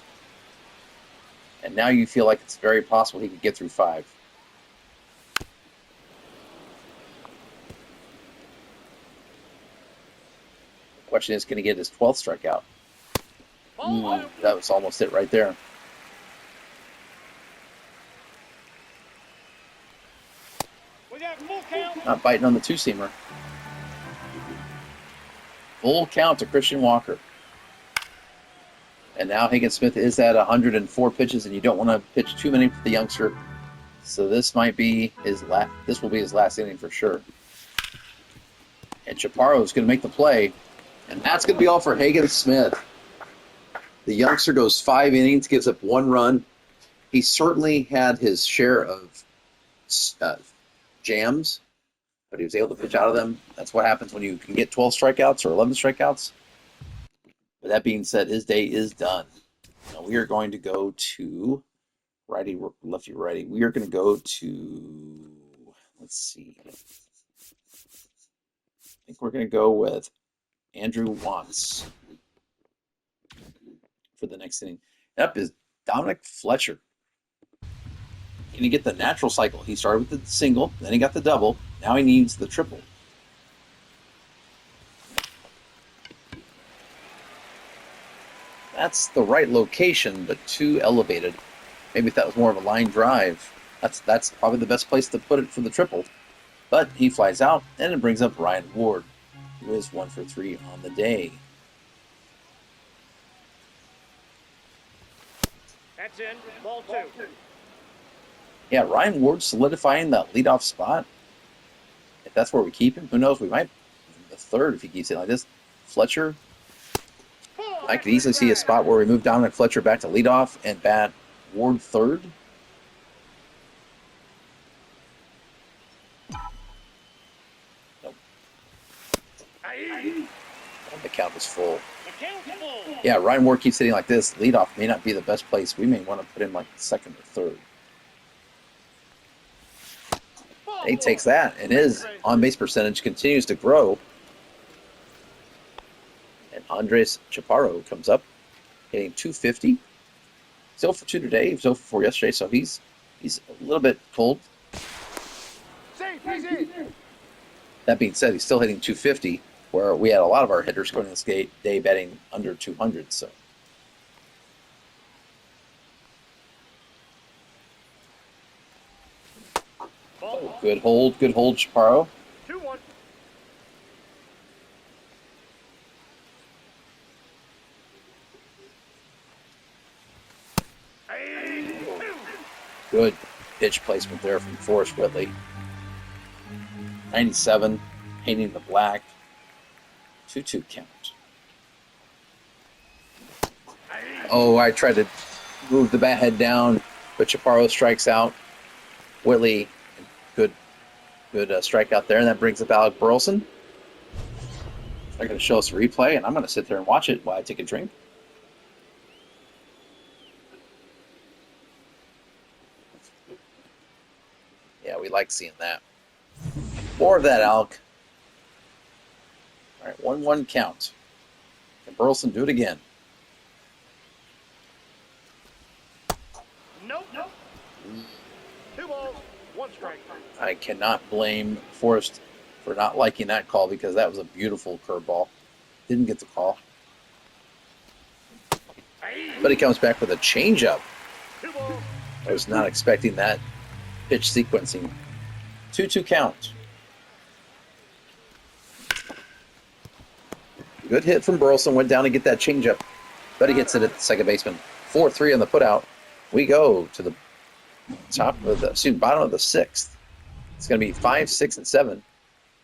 And now you feel like it's very possible he could get through 5. The question is, can he get his 12th strikeout? That was almost it right there. We got full count. Not biting on the 2-seamer. Full count to Christian Walker. And now Hagen Smith is at 104 pitches, and you don't want to pitch too many for the youngster. So this might be his last. This will be his last inning for sure. And Chaparro is going to make the play, and that's going to be all for Hagen Smith. The youngster goes 5 innings, gives up 1 run. He certainly had his share of jams, but he was able to pitch out of them. That's what happens when you can get 12 strikeouts or 11 strikeouts. But that being said, his day is done. Now we are going to go to righty, lefty, righty. We are going to go to, let's see. I think we're going to go with Andrew Watts for the next inning. Up is Dominic Fletcher. Can he get the natural cycle? He started with the single, then he got the double. Now he needs the triple. That's the right location, but too elevated. Maybe if that was more of a line drive, that's probably the best place to put it for the triple. But he flies out, and it brings up Ryan Ward, who is 1 for 3 on the day. That's in. Ball 2. Yeah, Ryan Ward solidifying that leadoff spot. If that's where we keep him, who knows? We might the third if he keeps it like this. Fletcher. I could easily see a spot where we move Dominic Fletcher back to leadoff and bat Ward third. Nope. And the count is full. The count's full. Yeah, Ryan Moore keeps hitting like this. Leadoff may not be the best place. We may want to put him like second or third. And he takes that, and his on-base percentage continues to grow. And Andres Chaparro comes up, hitting 250. He's 0 for 2 today. He was 0 for 4 yesterday, so he's a little bit cold. That being said, he's still hitting 250, where we had a lot of our hitters going this day batting under 200. So. Oh, good hold, Chaparro. 2-1. Good pitch placement there from Forrest Whitley. 97, painting the black. 2-2 count. Oh, I tried to move the bat head down, but Chaparro strikes out. Whitley, good strikeout there, and that brings up Alec Burleson. They're going to show us a replay, and I'm going to sit there and watch it while I take a drink. Yeah, we like seeing that. More of that, Alec. All right, 1-1 count. Can Burleson do it again? Nope. 2 balls, 1 strike. I cannot blame Forrest for not liking that call because that was a beautiful curveball. Didn't get the call. But he comes back with a changeup. 2 balls. I was not expecting that pitch sequencing. 2-2 count. Good hit from Burleson. Went down to get that changeup. But he gets it at the second baseman. 4-3 on the putout. We go to the bottom of the 6th. It's going to be 5, 6, and 7.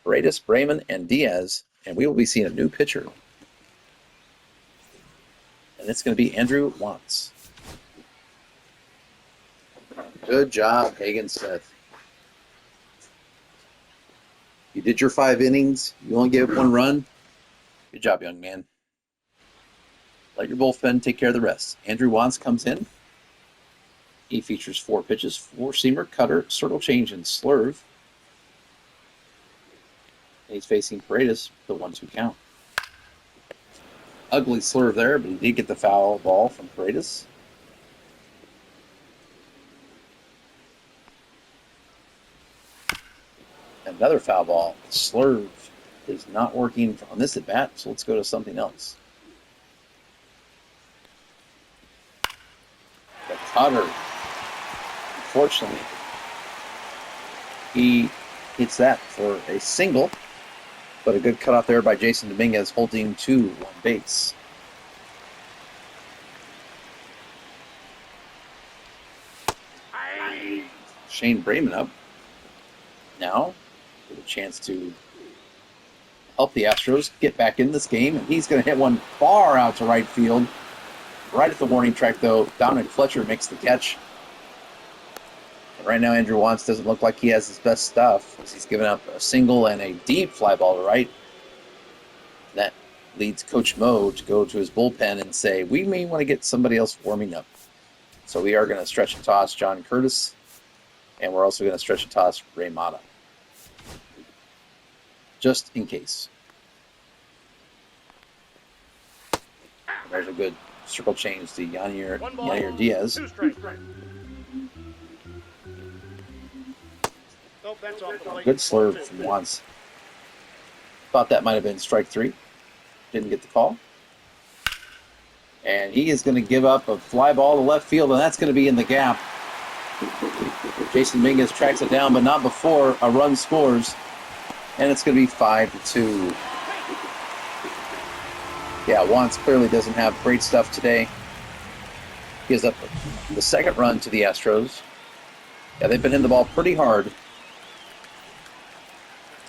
Paredes, Brayman, and Diaz. And we will be seeing a new pitcher. And it's going to be Andrew Wantz. Good job, Hagen Smith. You did your 5 innings. You only gave up 1 run. Good job, young man. Let your bullpen take care of the rest. Andrew Wantz comes in. He features 4 pitches, 4-seamer, cutter, circle change, and slurve. And he's facing Paredes, the 1-2 count. Ugly slurve there, but he did get the foul ball from Paredes. Another foul ball. Slurve is not working on this at bat, so let's go to something else. The cutter. Unfortunately, he hits that for a single, but a good cutoff there by Jason Dominguez, holding to 1 base. Shane Brayman up now with a chance to help the Astros get back in this game, and he's going to hit one far out to right field. Right at the warning track, though, Dominic Fletcher makes the catch. And right now, Andrew Wantz doesn't look like he has his best stuff, as he's given up a single and a deep fly ball to right. That leads Coach Mo to go to his bullpen and say, we may want to get somebody else warming up. So we are going to stretch and toss John Curtis, and we're also going to stretch and toss Ray Mata. Just in case. There's a good circle change to Yanier Diaz. 2 strikes. Nope, that's off the plate. Good slurve from Wantz. Thought that might have been strike 3. Didn't get the call. And he is going to give up a fly ball to left field, and that's going to be in the gap. Jason Dominguez tracks it down, but not before a run scores. And it's going to be 5-2. Yeah, Wantz clearly doesn't have great stuff today. Gives up the second run to the Astros. Yeah, they've been hitting the ball pretty hard.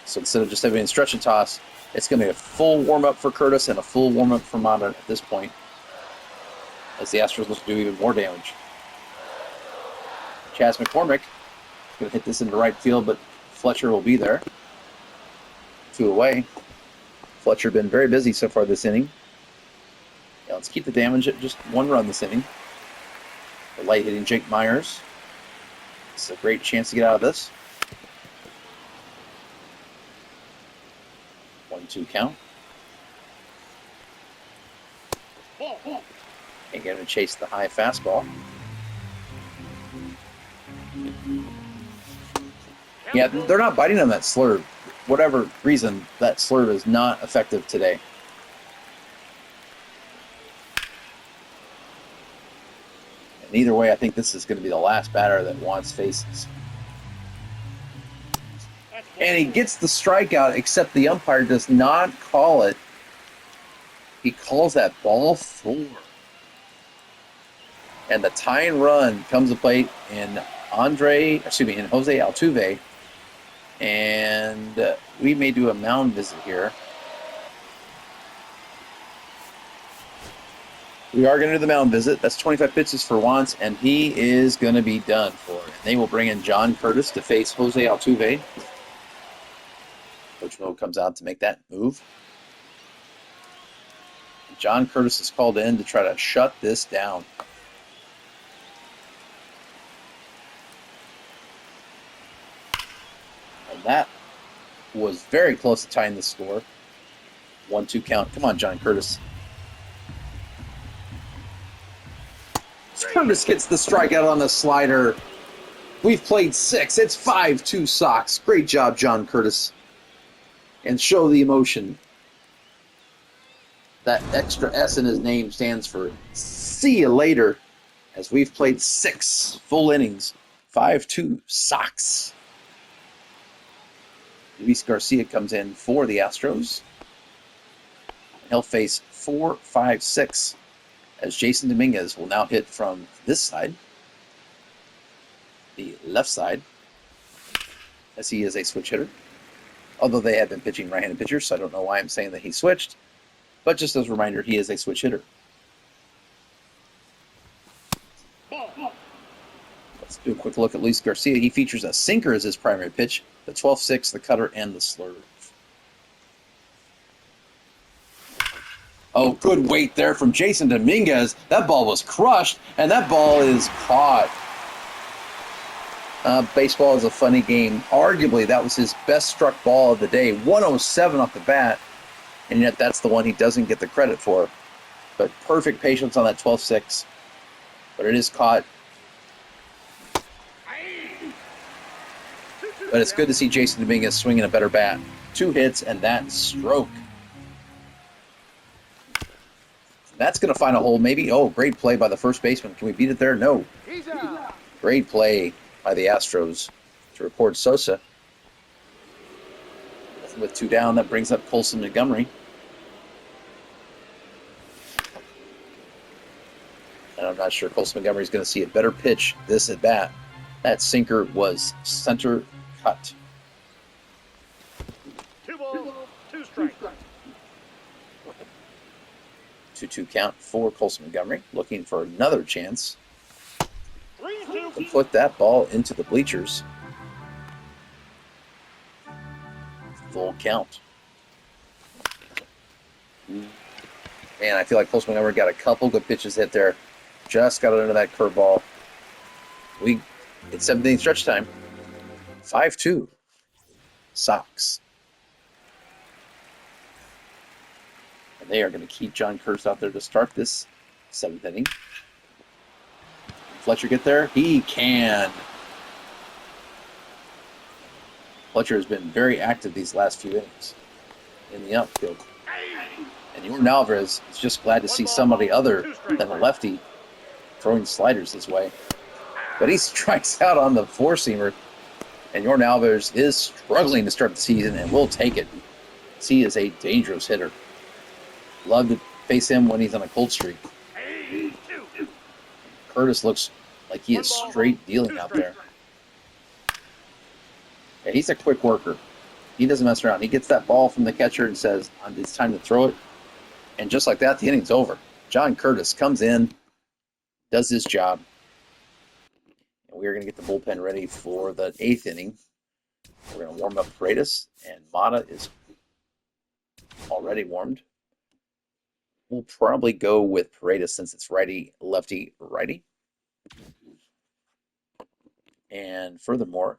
So instead of just having a stretch and toss, it's going to be a full warm-up for Curtis and a full warm-up for Mata at this point, as the Astros look to do even more damage. Chas McCormick is going to hit this into right field, but Fletcher will be there. 2 away. Fletcher been very busy so far this inning. Yeah, let's keep the damage at just 1 run this inning. The light hitting Jake Myers. It's a great chance to get out of this. 1-2 count. And going to chase the high fastball. Yeah, they're not biting on that slurve. Whatever reason, that slurve is not effective today. And either way, I think this is going to be the last batter that Juan faces. And he gets the strikeout, except the umpire does not call it. He calls that ball 4. And the tying run comes to plate in Jose Altuve. And we may do a mound visit here. We are going to do the mound visit. That's 25 pitches for once, and he is going to be done for it. And they will bring in John Curtis to face Jose Altuve. Coach Mo comes out to make that move. John Curtis is called in to try to shut this down. And that was very close to tying the score. 1-2 count. Come on, John Curtis. Curtis gets the strikeout on the slider. We've played 6. It's 5-2 Sox. Great job, John Curtis. And show the emotion. That extra S in his name stands for see you later, as we've played 6 full innings. 5-2 Sox. Luis Garcia comes in for the Astros. He'll face 4-5-6, as Jason Dominguez will now hit from this side, the left side, as he is a switch hitter. Although they have been pitching right-handed pitchers, so I don't know why I'm saying that he switched. But just as a reminder, he is a switch hitter. Let's do a quick look at Luis Garcia. He features a sinker as his primary pitch, the 12-6, the cutter, and the slurve. Oh, good weight there from Jason Dominguez. That ball was crushed, and that ball is caught. Baseball is a funny game. Arguably, that was his best struck ball of the day. 107 off the bat, and yet that's the one he doesn't get the credit for. But perfect patience on that 12-6. But it is caught. But it's good to see Jason Dominguez swinging a better bat. 2 hits and that stroke. That's going to find a hole, maybe. Oh, great play by the first baseman. Can we beat it there? No. Great play by the Astros to record Sosa. With 2 down, that brings up Colson Montgomery. And I'm not sure Colson Montgomery is going to see a better pitch this at bat. That sinker was center cut. 2 balls, 2 strikes. 2-2 count for Colson Montgomery, looking for another chance 3-2. to put that ball into the bleachers. Full count. Man, I feel like Colson Montgomery got a couple good pitches hit there. Just got it into that curveball. It's 7th inning stretch time. 5-2 Sox. And they are going to keep John Curtis out there to start this 7th inning. Fletcher get there? He can. Fletcher has been very active these last few innings in the outfield. And Yordan Alvarez is just glad to see somebody other than a lefty throwing sliders his way. But he strikes out on the 4-seamer. And Yordan Alvarez is struggling to start the season, and we'll take it. He is a dangerous hitter. Love to face him when he's on a cold streak. Curtis looks like he is straight dealing out there. Yeah, he's a quick worker. He doesn't mess around. He gets that ball from the catcher and says, it's time to throw it. And just like that, the inning's over. John Curtis comes in, does his job. And we are going to get the bullpen ready for the 8th inning. We're going to warm up Paredes, and Mata is already warmed. We'll probably go with Paredes since it's righty, lefty, righty. And furthermore,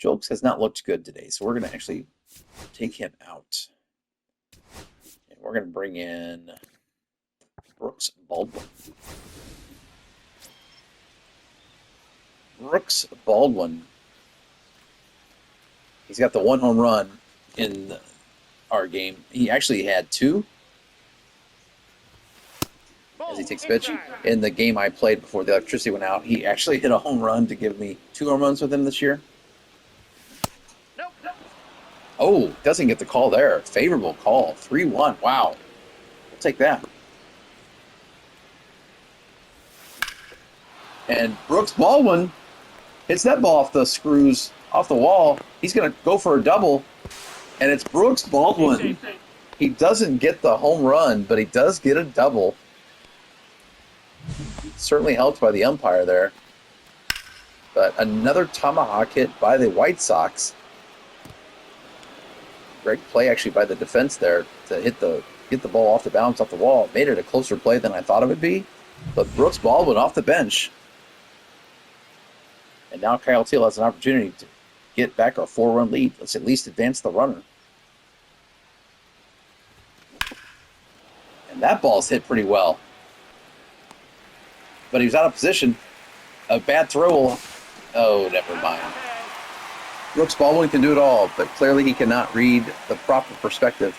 Jolks has not looked good today, so we're going to actually take him out. And we're going to bring in Brooks Baldwin. Brooks Baldwin. He's got the 1 home run in our game. He actually had 2 as he takes pitch. In the game I played before the electricity went out, he actually hit a home run to give me 2 home runs with him this year. Oh, doesn't get the call there. Favorable call. 3-1. Wow. We'll take that. And Brooks Baldwin hits that ball off the screws, off the wall. He's going to go for a double. And it's Brooks Baldwin. He doesn't get the home run, but he does get a double. Certainly helped by the umpire there. But another tomahawk hit by the White Sox. Great play actually by the defense there to get the ball off the bounce off the wall. Made it a closer play than I thought it would be. But Brooks Baldwin off the bench. And now Kyle Teal has an opportunity to get back our 4-run lead. Let's at least advance the runner. And that ball's hit pretty well. But he was out of position. A bad throw. Oh, never mind. Brooks Baldwin can do it all, but clearly he cannot read the proper perspective.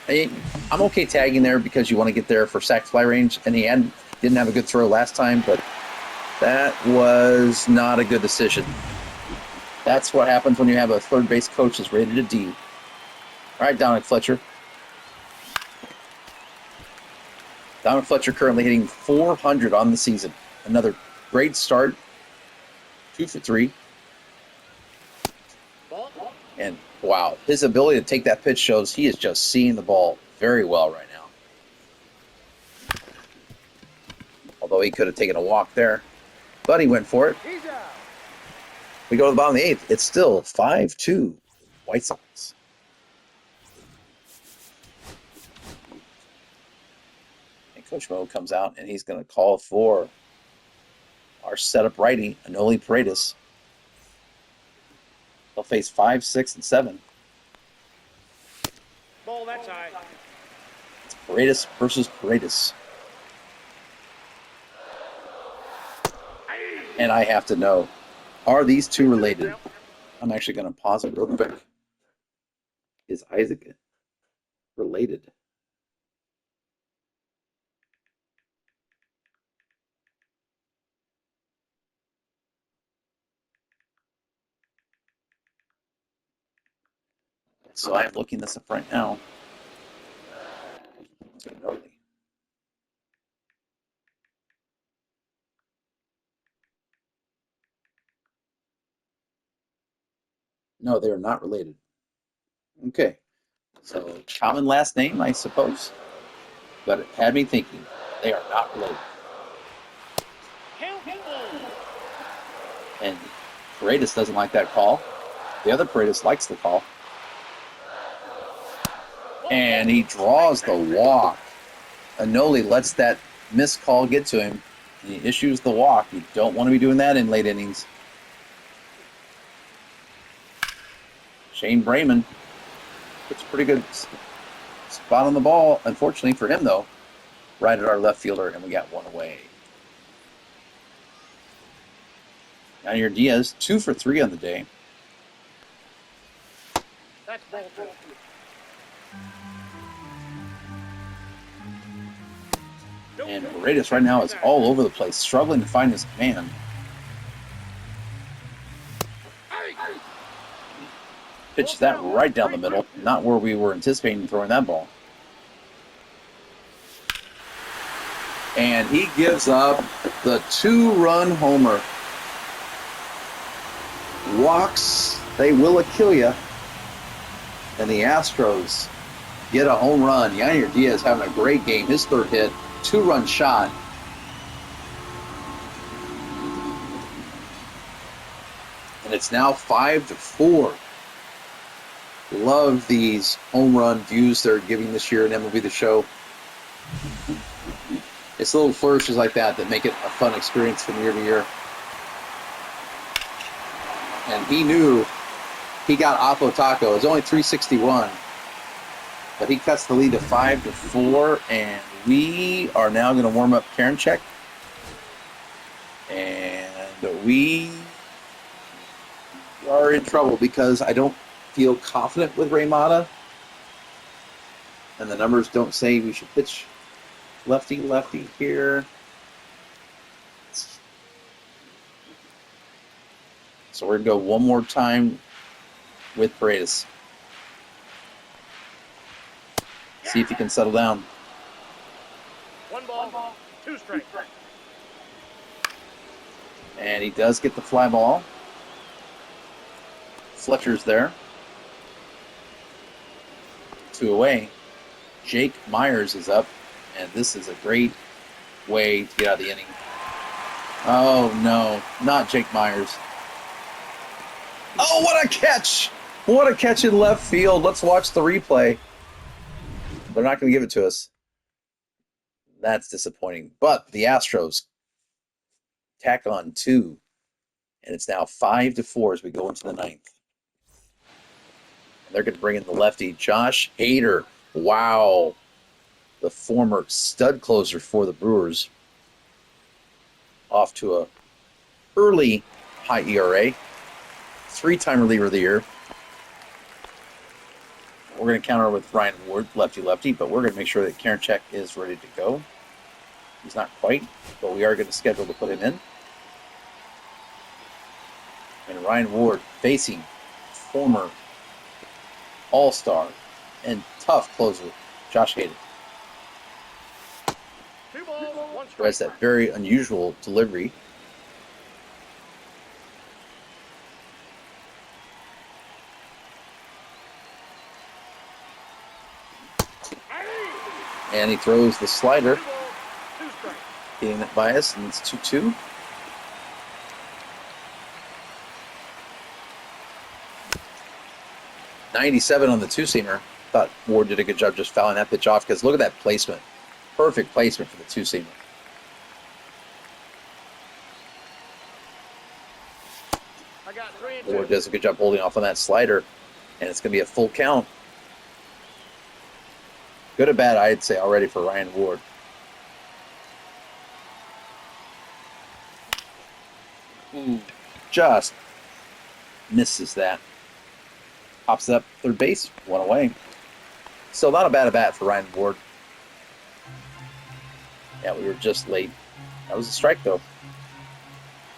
I'm okay tagging there because you want to get there for sac fly range, and he didn't have a good throw last time, but that was not a good decision. That's what happens when you have a third base coach that's rated a D. All right, Dominic Fletcher. Dominic Fletcher currently hitting .400 on the season. Another great start. 2 for 3. And wow, his ability to take that pitch shows he is just seeing the ball very well right now. Although he could have taken a walk there, but he went for it. We go to the bottom of the 8th. It's still 5-2 White Sox. And Coach Mo comes out and he's going to call for our setup righty, Anoli Paredes. They'll face 5, 6, and 7. Ball that side. It's Paredes versus Paredes. And I have to know, are these two related? I'm actually going to pause it real quick. Is Isaac related? So I'm looking this up right now. No, they are not related. Okay. So common last name, I suppose. But it had me thinking they are not related. And Paredes doesn't like that call. The other Paredes likes the call. And he draws the walk. Anoli lets that missed call get to him. And he issues the walk. You don't want to be doing that in late innings. Shane Brayman puts a pretty good spot on the ball. Unfortunately for him, though, right at our left fielder, and we got one away. Yadier Diaz, 2 for 3 on the day. That's ball 2. And Paredes right now is all over the place, struggling to find his command. Pitches that right down the middle, not where we were anticipating throwing that ball. And he gives up the 2-run homer. Walks, they will kill you. And the Astros get a home run. Yadier Diaz having a great game. His 3rd hit, 2-run shot. And it's now 5-4. Love these home run views they're giving this year in MLB The Show. It's little flourishes like that make it a fun experience from year to year. And he knew he got Oppo Taco. It's only 361. But he cuts the lead to 5-4. And we are now going to warm up Karinchak. And we are in trouble because I don't feel confident with Raymata. And the numbers don't say we should pitch lefty here. So we're going to go one more time with Paredes. See if he can settle down. 1 ball, 2 strikes. And he does get the fly ball. Fletcher's there. 2 away. Jake Myers is up. And this is a great way to get out of the inning. Oh, no. Not Jake Myers. Oh, what a catch! What a catch in left field. Let's watch the replay. They're not going to give it to us. That's disappointing. But the Astros tack on 2. And it's now 5-4 as we go into the 9th. And they're going to bring in the lefty, Josh Hader. Wow. The former stud closer for the Brewers. Off to a early high ERA. 3-time reliever of the year. We're going to counter with Ryan Ward, lefty-lefty, but we're going to make sure that Karinchak is ready to go. He's not quite, but we are going to schedule to put him in. And Ryan Ward facing former all-star and tough closer, Josh Hader. 2 balls, 1 strike. Who has that very unusual delivery. And he throws the slider, 2 balls, 2 strikes. getting that bias, and it's 2-2. .97 on the two-seamer. Thought Ward did a good job just fouling that pitch off because look at that placement. Perfect placement for the two-seamer. I got 3 and 2. Ward does a good job holding off on that slider, and it's going to be a full count. Good or bad, I'd say, already for Ryan Ward. Just misses that. Pops it up third base, 1 away. Still not a bad at bat for Ryan Ward. Yeah, we were just late. That was a strike, though.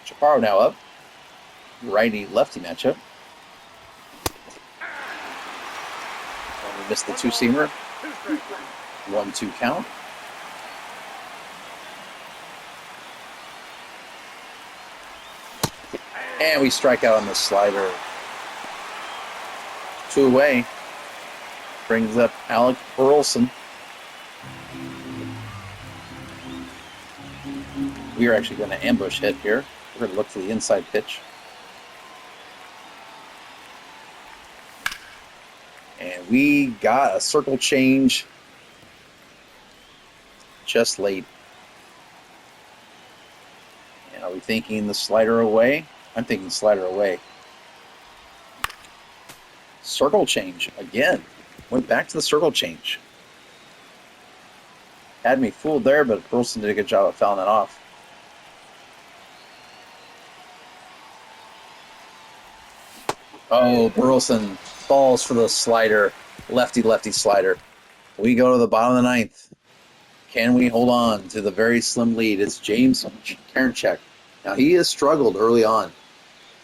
Chaparro now up. Righty-lefty matchup. And we missed the two-seamer. 2 strikes. 1-2 count. And we strike out on the slider. 2 away. Brings up Alec Burleson. We are actually going to ambush hit here. We're going to look for the inside pitch. And we got a circle change just late. And are we thinking the slider away? I'm thinking slider away. Circle change again. Went back to the circle change. Had me fooled there, but Burleson did a good job of fouling that off. Oh, Burleson falls for the slider. Lefty slider. We go to the bottom of the 9th. Can we hold on to the very slim lead? It's James Karinchak. Now, he has struggled early on.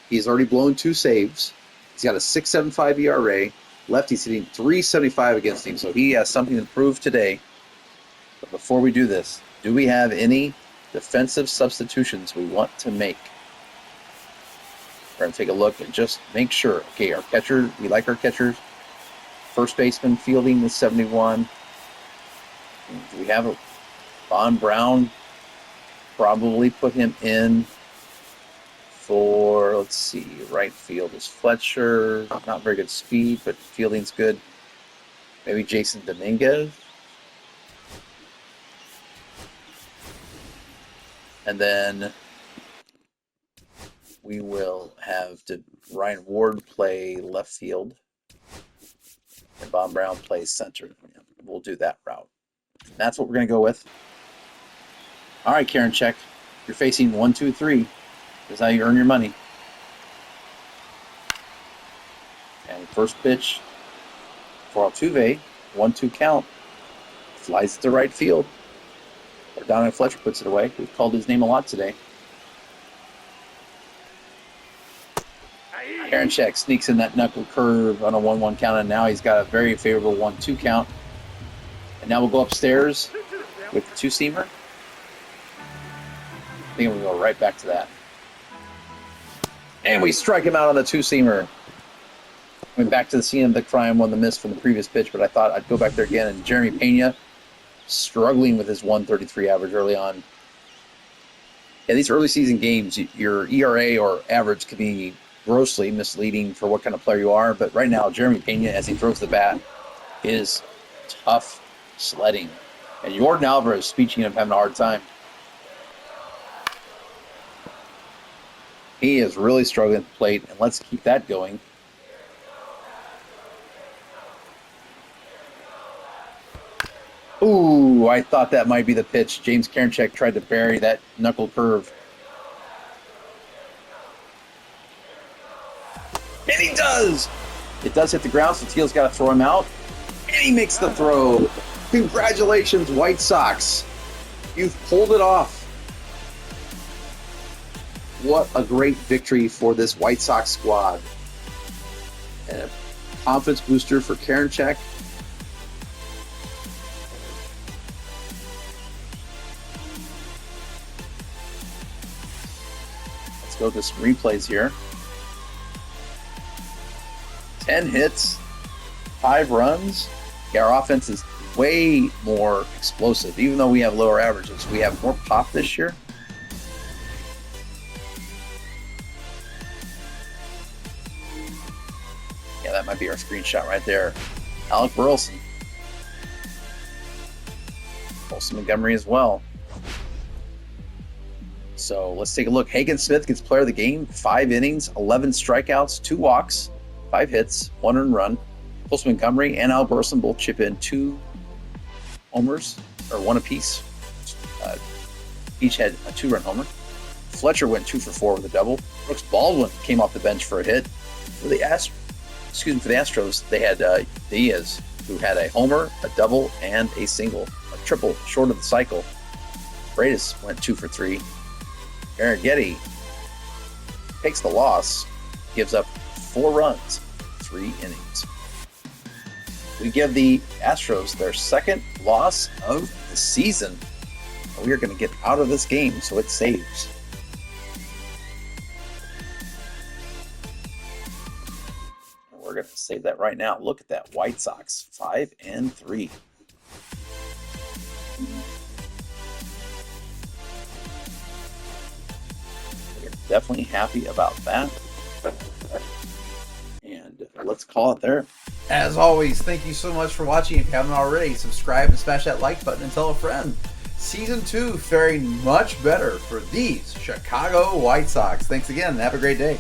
He's already blown 2 saves. He's got a 6.75 ERA. Lefty's hitting 3.75 against him, so he has something to prove today. But before we do this, do we have any defensive substitutions we want to make? We're going to take a look and just make sure. Okay, our catcher, we like our catchers. First baseman fielding is 71. Do we have a Von Brown? Probably put him in for, let's see, right field is Fletcher. Not very good speed, but fielding's good. Maybe Jason Dominguez. And then we will have Ryan Ward play left field. And Bob Brown plays center. Yeah, we'll do that route. And that's what we're going to go with. All right, Karen Check. You're facing 1, 2, 3. That's how you earn your money. And first pitch for Altuve, 1-2 count. Flies to right field. Or Donovan Fletcher puts it away. We've called his name a lot today. Karen Check sneaks in that knuckle curve on a 1-1 count, and now he's got a very favorable 1-2 count. And now we'll go upstairs with the two-seamer. I think we'll go right back to that. And we strike him out on the two-seamer. Went back to the scene of the crime, won the miss from the previous pitch, but I thought I'd go back there again. And Jeremy Pena struggling with his 133 average early on. Yeah, these early season games, your ERA or average could be grossly misleading for what kind of player you are. But right now, Jeremy Pena, as he throws the bat, is tough sledding. And Jordan Alvarez, speaking of having a hard time, he is really struggling at the plate, and let's keep that going. Ooh, I thought that might be the pitch. James Karinchak tried to bury that knuckle curve. And he does! It does hit the ground, so Teal's got to throw him out. And he makes the throw. Congratulations, White Sox. You've pulled it off. What a great victory for this White Sox squad. And a confidence booster for Karinchak. Let's go to some replays here. 10 hits, 5 runs. Yeah, our offense is way more explosive. Even though we have lower averages, we have more pop this year. Yeah, that might be our screenshot right there. Alec Burleson. Olson Montgomery as well. So let's take a look. Hagen Smith gets player of the game. 5 innings, 11 strikeouts, 2 walks, 5 hits, 1 earned run. Olson Montgomery and Alec Burleson both chip in 2 homers, or 1 apiece. Each had a 2-run homer. Fletcher went 2 for 4 with a double. Brooks Baldwin came off the bench for a hit. For the Astros, they had Diaz, who had a homer, a double, and a single, a triple short of the cycle. Freitas went 2 for 3. Aaron Getty takes the loss, gives up 4 runs, 3 innings. We give the Astros their second loss of the season. We are going to get out of this game, so it saves. We're going to save that right now. Look at that. White Sox, 5-3. We're definitely happy about that. And let's call it there. As always, thank you so much for watching. If you haven't already, subscribe and smash that like button and tell a friend. Season 2 faring much better for these Chicago White Sox. Thanks again and have a great day.